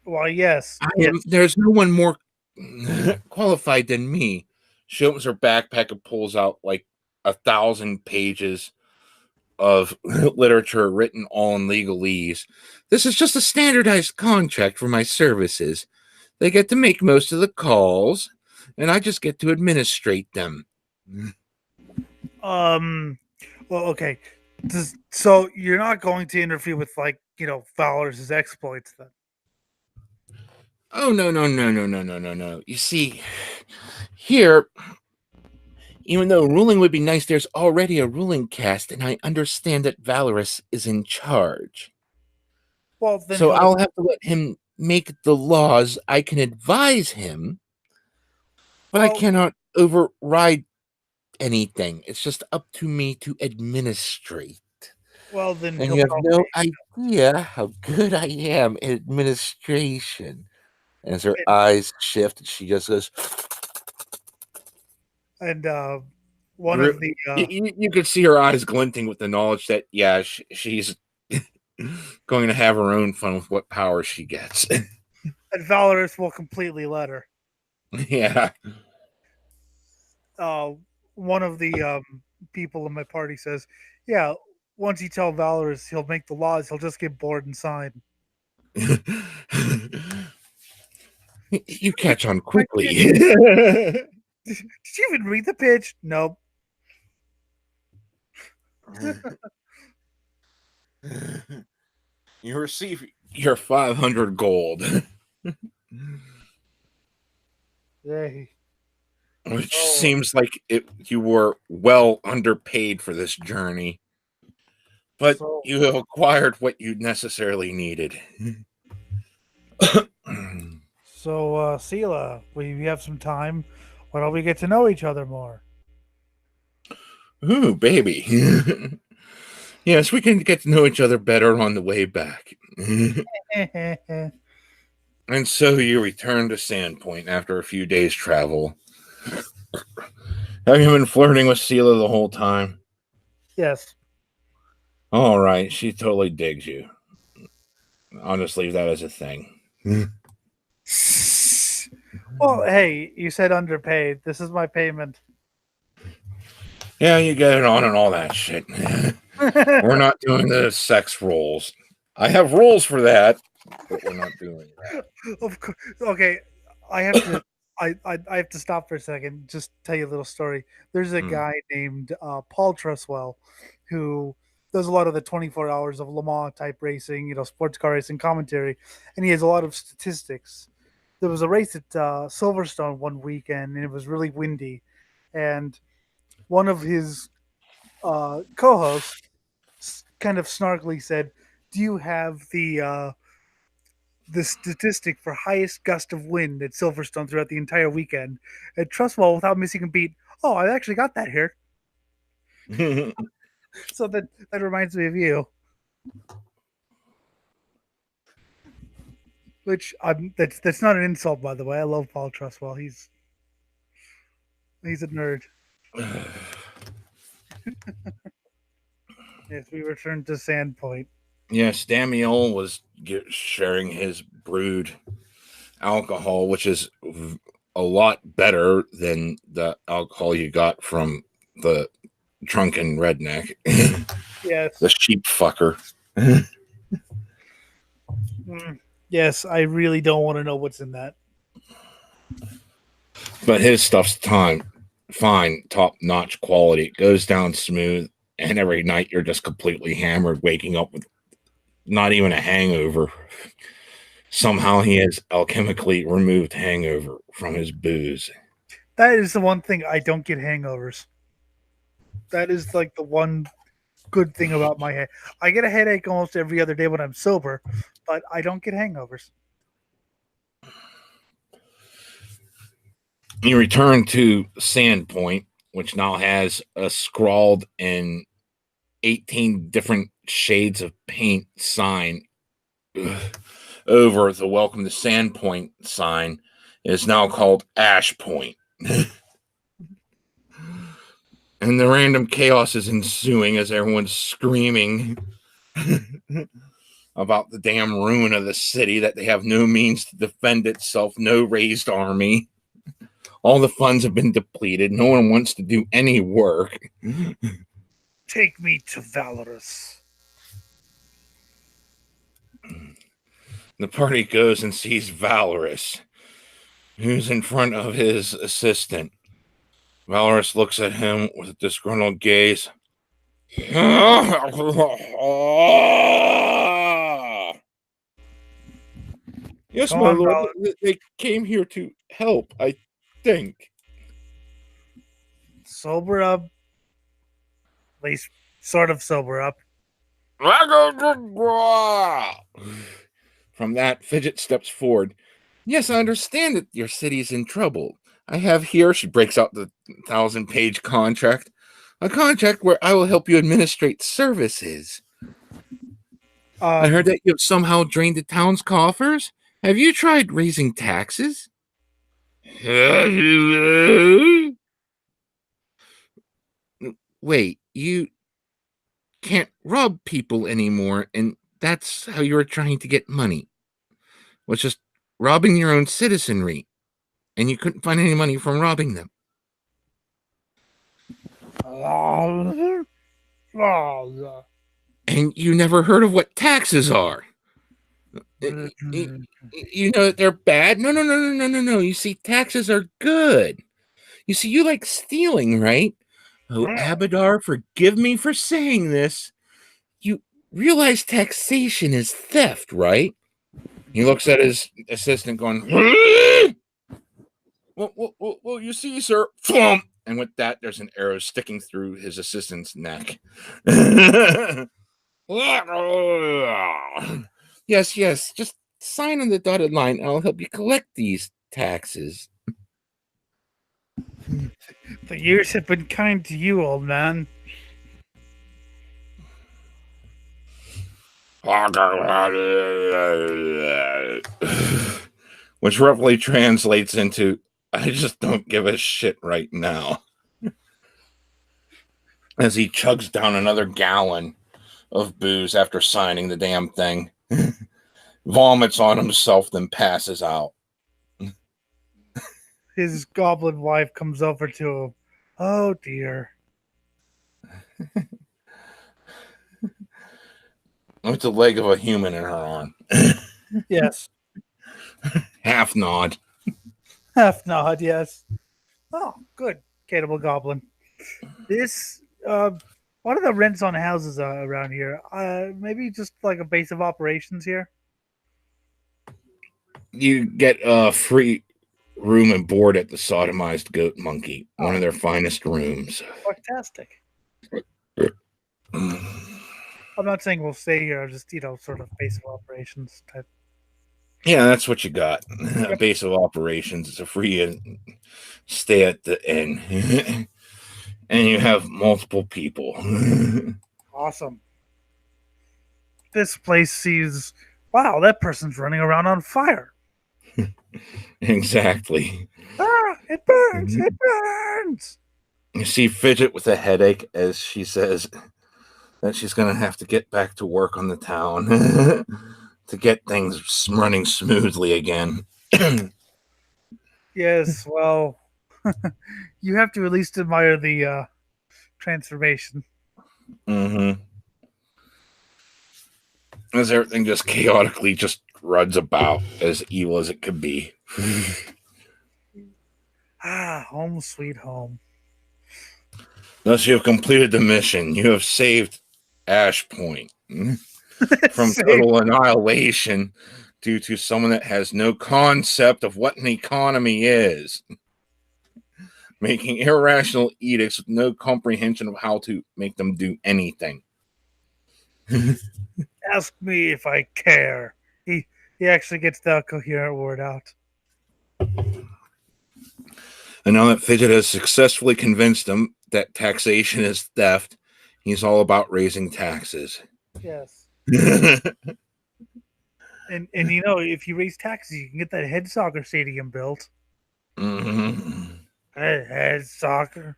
Well, yes. There's no one more qualified than me. She opens her backpack and pulls out like 1,000 pages of literature written all in legalese. This is just a standardized contract for my services. They get to make most of the calls, and I just get to administrate them. Well, okay. So you're not going to interfere with, like, Valor's exploits then? Oh, no. You see, here, even though ruling would be nice, there's already a ruling cast, and I understand that Valorous is in charge. Well, then so I'll have to let him make the laws. I can advise him, but I cannot override anything. It's just up to me to administrate. Well, then and you have no idea how good I am at administration. And as her eyes shift, she just goes. And one of the you could see her eyes glinting with the knowledge that she's going to have her own fun with what power she gets. And Valorous will completely let her. Yeah. One of the people in my party says, "Yeah, once you tell Valorous he'll make the laws, he'll just get bored and sign." You catch on quickly. Did you even read the pitch? Nope. You receive your 500 gold. Yay. Which seems like you were well underpaid for this journey. But So, you have acquired what you necessarily needed. Sela, we have some time. Why don't we get to know each other more? Ooh, baby. Yes, we can get to know each other better on the way back. And so you return to Sandpoint after a few days' travel. Have you been flirting with Sela the whole time? Yes. All right, she totally digs you. I'll just leave that as a thing. Well, hey, you said underpaid. This is my payment. Yeah, you get it on and all that shit. We're not doing the sex roles. I have rules for that, but we're not doing that. Of course. Okay, I have to. I have to stop for a second. Just tell you a little story. There's a guy named Paul Truswell who does a lot of the 24 hours of Le Mans type racing, sports car racing commentary, and he has a lot of statistics. There was a race at Silverstone one weekend, and it was really windy, and one of his co-hosts kind of snarkily said, "Do you have the statistic for highest gust of wind at Silverstone throughout the entire weekend?" And Trustwell, without missing a beat, "Oh, I actually got that here." So that reminds me of you. Which that's not an insult, by the way. I love Paul Trustwell. He's a nerd. Yes, we return to Sandpoint. Yes, Damiel was sharing his brewed alcohol, which is a lot better than the alcohol you got from the drunken redneck. Yes. The sheep fucker. Yes, I really don't want to know what's in that. But his stuff's fine, top-notch quality. It goes down smooth, and every night you're just completely hammered, waking up with not even a hangover. Somehow he has alchemically removed hangover from his booze. That is the one thing I don't get hangovers. That is like the one good thing about my head. I get a headache almost every other day when I'm sober, but I don't get hangovers. You return to Sandpoint, which now has a scrawled in 18 different shades of paint sign over the welcome to Sandpoint sign. Is now called Ashpoint. And the random chaos is ensuing as everyone's screaming about the damn ruin of the city, that they have no means to defend itself, no raised army. All the funds have been depleted. No one wants to do any work. Take me to Valorous. The party goes and sees Valorous, who's in front of his assistant. Valorous looks at him with a disgruntled gaze. Yes, Come my on, lord. Valorous. They came here to help, I think. Sober up. At least sort of sober up. From that, Fidget steps forward. Yes, I understand that your city is in trouble. I have here, she breaks out the 1,000-page contract. A contract where I will help you administrate services. I heard that you have somehow drained the town's coffers. Have you tried raising taxes? Wait, you can't rob people anymore, and that's how you were trying to get money. Was just robbing your own citizenry, and you couldn't find any money from robbing them. And you never heard of what taxes are. You know that they're bad? No. You see, taxes are good. You see, you like stealing, right? Oh, Abadar, forgive me for saying this. You realize taxation is theft, right? He looks at his assistant going, well, you see, sir. And with that, there's an arrow sticking through his assistant's neck. Yes, yes. Just sign on the dotted line, and I'll help you collect these taxes. The years have been kind to you, old man. Which roughly translates into, I just don't give a shit right now. As he chugs down another gallon of booze after signing the damn thing, vomits on himself, then passes out. His goblin wife comes over to him. Oh dear. With the leg of a human in her arm. Yes. Half nod. Half nod, yes. Oh, good. Cannibal goblin. This what are the rents on houses around here? Maybe just like a base of operations here. You get a free room and board at the sodomized goat monkey, one of their finest rooms. Fantastic. I'm not saying we'll stay here. I'm just, sort of base of operations type. Yeah, that's what you got. A base of operations. It's a free stay at the inn. And you have multiple people. Awesome. This place sees, wow, that person's running around on fire. Exactly. Ah, it burns! It burns! You see Fidget with a headache as she says that she's going to have to get back to work on the town to get things running smoothly again. Yes, well, you have to at least admire the transformation. Mm-hmm. As everything just chaotically just runs about as evil as it could be. Home sweet home. Thus, you have completed the mission. You have saved Ashpoint from total annihilation due to someone that has no concept of what an economy is, making irrational edicts with no comprehension of how to make them do anything. Ask me if I care. He actually gets the coherent word out. And now that Fidget has successfully convinced him that taxation is theft, he's all about raising taxes. Yes. and if you raise taxes, you can get that head soccer stadium built. Mm-hmm. Head soccer.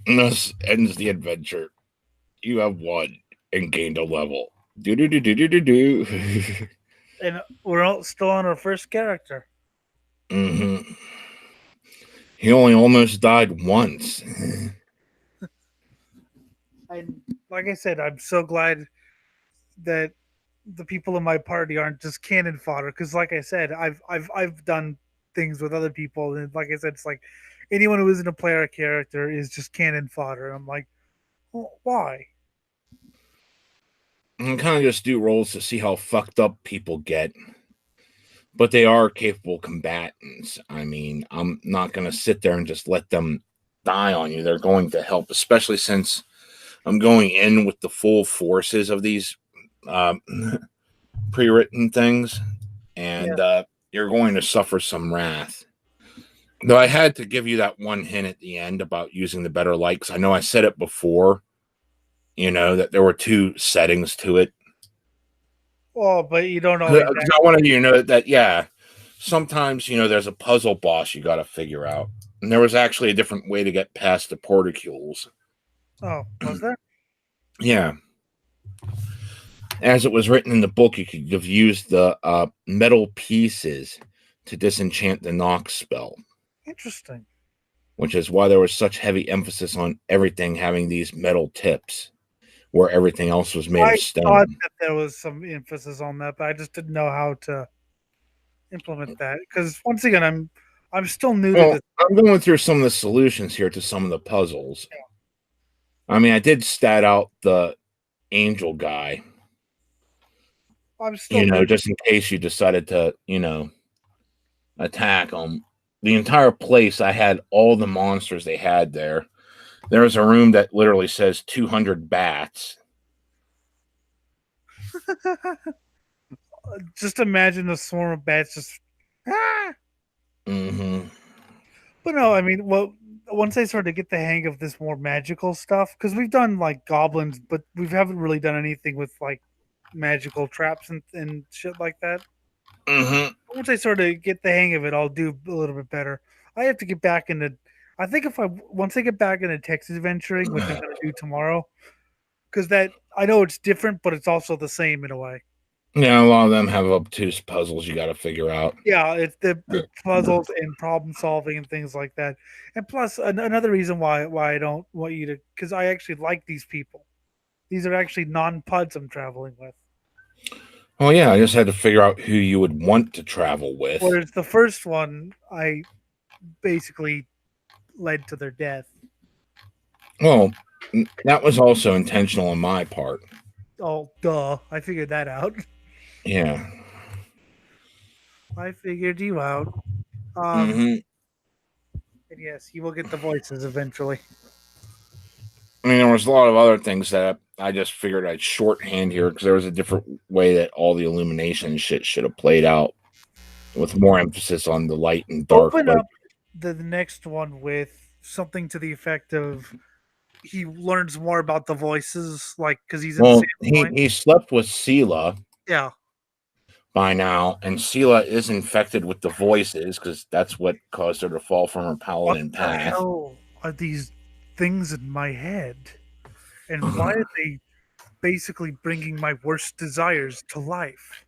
And thus ends the adventure. You have won and gained a level. Do. And we're all still on our first character. Mm-hmm. He only almost died once. And like I said, I'm so glad that the people in my party aren't just cannon fodder. Because, like I said, I've done things with other people, and like I said, it's like anyone who isn't a player character is just cannon fodder. I'm like, well, why? I kind of just do rolls to see how fucked up people get. But they are capable combatants. I mean, I'm not going to sit there and just let them die on you. They're going to help, especially since I'm going in with the full forces of these pre-written things. And you're going to suffer some wrath. Though I had to give you that one hint at the end about using the better light, because I know I said it before, that there were two settings to it. Well, but you don't know. Exactly. I wanted you to know that, sometimes, there's a puzzle boss you got to figure out. And there was actually a different way to get past the porticules. Oh, was there? Yeah. As it was written in the book, you could have used the metal pieces to disenchant the knock spell. Interesting. Which is why there was such heavy emphasis on everything having these metal tips, where everything else was made of stone. I thought that there was some emphasis on that, but I just didn't know how to implement that. Because once again, I'm still new to this. I'm going through some of the solutions here to some of the puzzles. Yeah. I mean, I did stat out the angel guy. I'm still just in case you decided to, attack them. The entire place, I had all the monsters they had there. There's a room that literally says 200 bats. Just imagine a swarm of bats just. Ah! Mm-hmm. But no, I mean, well, once I started to get the hang of this more magical stuff, because we've done like goblins, but we haven't really done anything with like magical traps and shit like that. Mm-hmm. Once I sort of get the hang of it, I'll do a little bit better. I have to get back into. I think if I once I get back into text adventuring, which I'm going to do tomorrow, because that I know it's different, but it's also the same in a way. Yeah, a lot of them have obtuse puzzles you got to figure out. Yeah, it's the puzzles and problem solving and things like that. And plus, another reason why I don't want you to, because I actually like these people. These are actually non-puds I'm traveling with. Well, yeah, I just had to figure out who you would want to travel with. Whereas the first one, I basically led to their death. Well, that was also intentional on my part. Oh, duh! I figured that out. Yeah. I figured you out. Mm-hmm. And yes, you will get the voices eventually. I mean, there was a lot of other things that I just figured I'd shorthand here because there was a different way that all the illumination shit should have played out with more emphasis on the light and dark. Open But up the next one with something to the effect of he learns more about the voices, like because he's in Sandpoint. he slept with Sela Yeah. by now, and Sela is infected with the voices because that's what caused her to fall from her What paladin the path. hell are these things in my head? And why are they basically bringing my worst desires to life?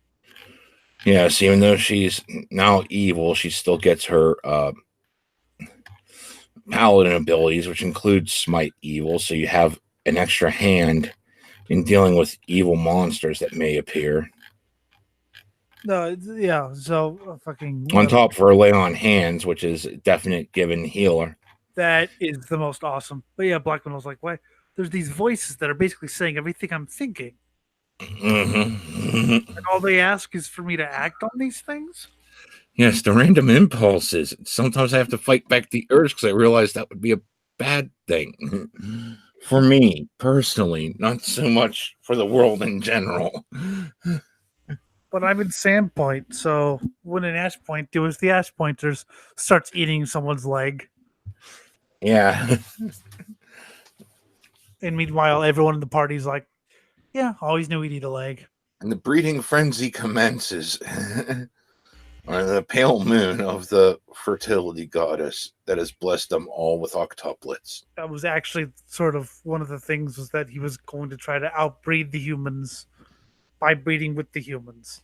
Yes, even though she's now evil, she still gets her paladin abilities, which include smite evil. So you have an extra hand in dealing with evil monsters that may appear. No, yeah. So fucking On top of her lay on hands, which is a definite given healer. that is the most awesome. But yeah, Blackman was like, "Why? There's these voices that are basically saying everything I'm thinking, Mm-hmm. and all they ask is for me to act on these things." Yes, the random impulses. Sometimes I have to fight back the urge because I realize that would be a bad thing for me personally, not so much for the world in general. But I'm in Sandpoint, so when an Ashpoint does the Ashpointers starts eating someone's leg, Yeah. and meanwhile everyone in the party's like, "Yeah, always knew he'd eat a leg." And the breeding frenzy commences. Or the pale moon of the fertility goddess that has blessed them all with octuplets. That was actually sort of one of the things was that he was going to try to outbreed the humans by breeding with the humans.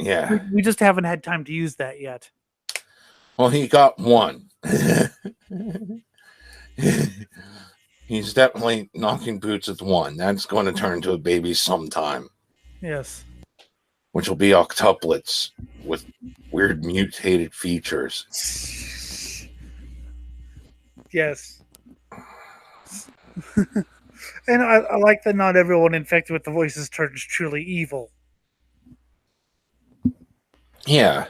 Yeah. We just haven't had time to use that yet. Well, he got one. He's definitely knocking boots with one. That's going to turn into a baby sometime. Yes. Which will be octuplets with weird mutated features. Yes. And I like that not everyone infected with the voices turns truly evil. Yeah.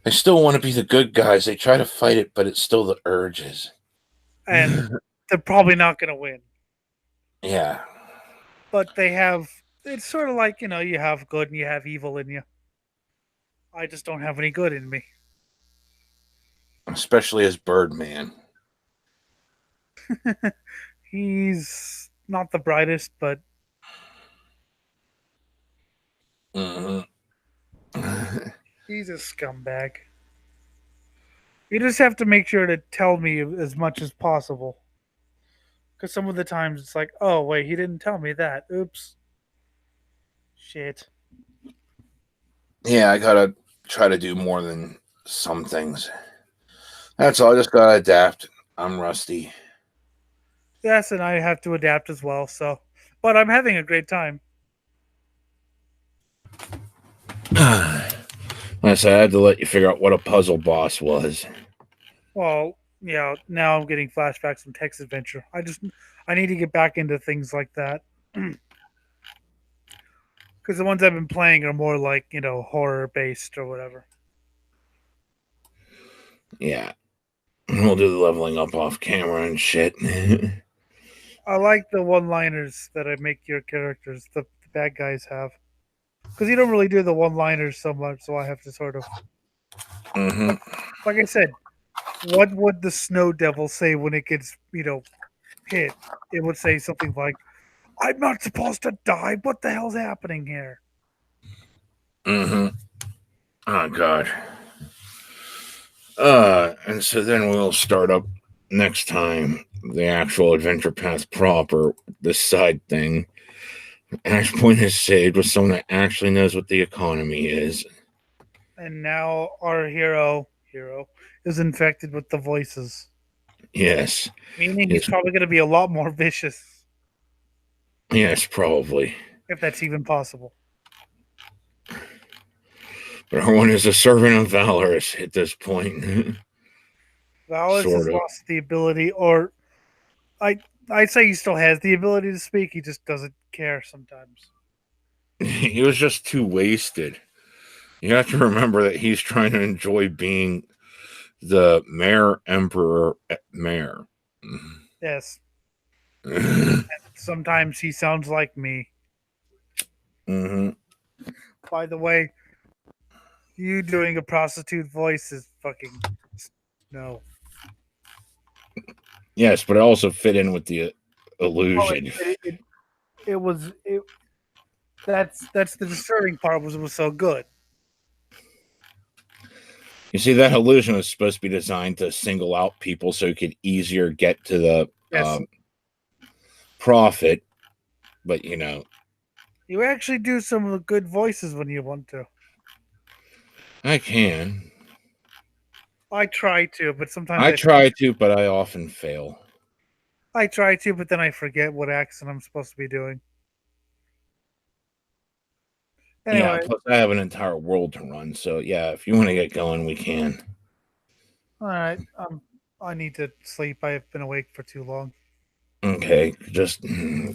They still want to be the good guys. They try to fight it, but it's still the urges. And they're probably not going to win. Yeah. But they have, it's sort of like, you have good and you have evil in you. I just don't have any good in me. Especially as Birdman. He's not the brightest, but. Mm-hmm. He's a scumbag. You just have to make sure to tell me as much as possible. Because some of the times it's like, oh, wait, he didn't tell me that. Oops. Shit. Yeah, I gotta try to do more than some things. That's all. I just gotta adapt. I'm rusty. Yes, and I have to adapt as well, so. But I'm having a great time. I said I had to let you figure out what a puzzle boss was. Well, yeah, now I'm getting flashbacks from text adventure. I need to get back into things like that. Because the ones I've been playing are more like, horror based or whatever. Yeah. We'll do the leveling up off camera and shit. I like the one-liners that I make your characters, the bad guys have. Because you don't really do the one-liners so much, so I have to sort of. Mm-hmm. Like I said, what would the snow devil say when it gets, hit? It would say something like, I'm not supposed to die. What the hell's happening here? Mm-hmm. Oh god. And so then we'll start up next time the actual adventure path proper, this side thing. Ashpoint is saved with someone that actually knows what the economy is. And now our hero is infected with the voices. Yes. Meaning he's probably going to be a lot more vicious. Yes, probably. If that's even possible. But everyone is a servant of Valorous at this point. Valorous has lost the ability, or I'd say he still has the ability to speak. He just doesn't care sometimes. He was just too wasted. You have to remember that he's trying to enjoy being the mayor, emperor, mayor. Yes. Sometimes he sounds like me. Mm-hmm. By the way, you doing a prostitute voice is fucking no. Yes, but it also fit in with the illusion. That's the disturbing part. Was it was so good. You see, that illusion was supposed to be designed to single out people so you could easier get to the profit. But you actually do some of the good voices when you want to. I can. I try to, but sometimes I try to, but I often fail. I try to, but then I forget what accent I'm supposed to be doing. Anyway, yeah, plus I have an entire world to run, so yeah, if you want to get going, we can. All right, I need to sleep. I've been awake for too long. Okay, just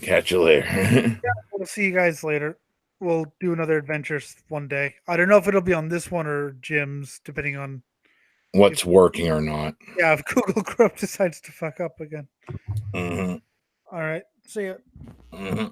catch you later. Yeah, we'll see you guys later. We'll do another adventure one day. I don't know if it'll be on this one or Jim's, depending on what's working or not. Yeah, if Google Chrome decides to fuck up again. Mm-hmm. All right, see ya. Mm-hmm.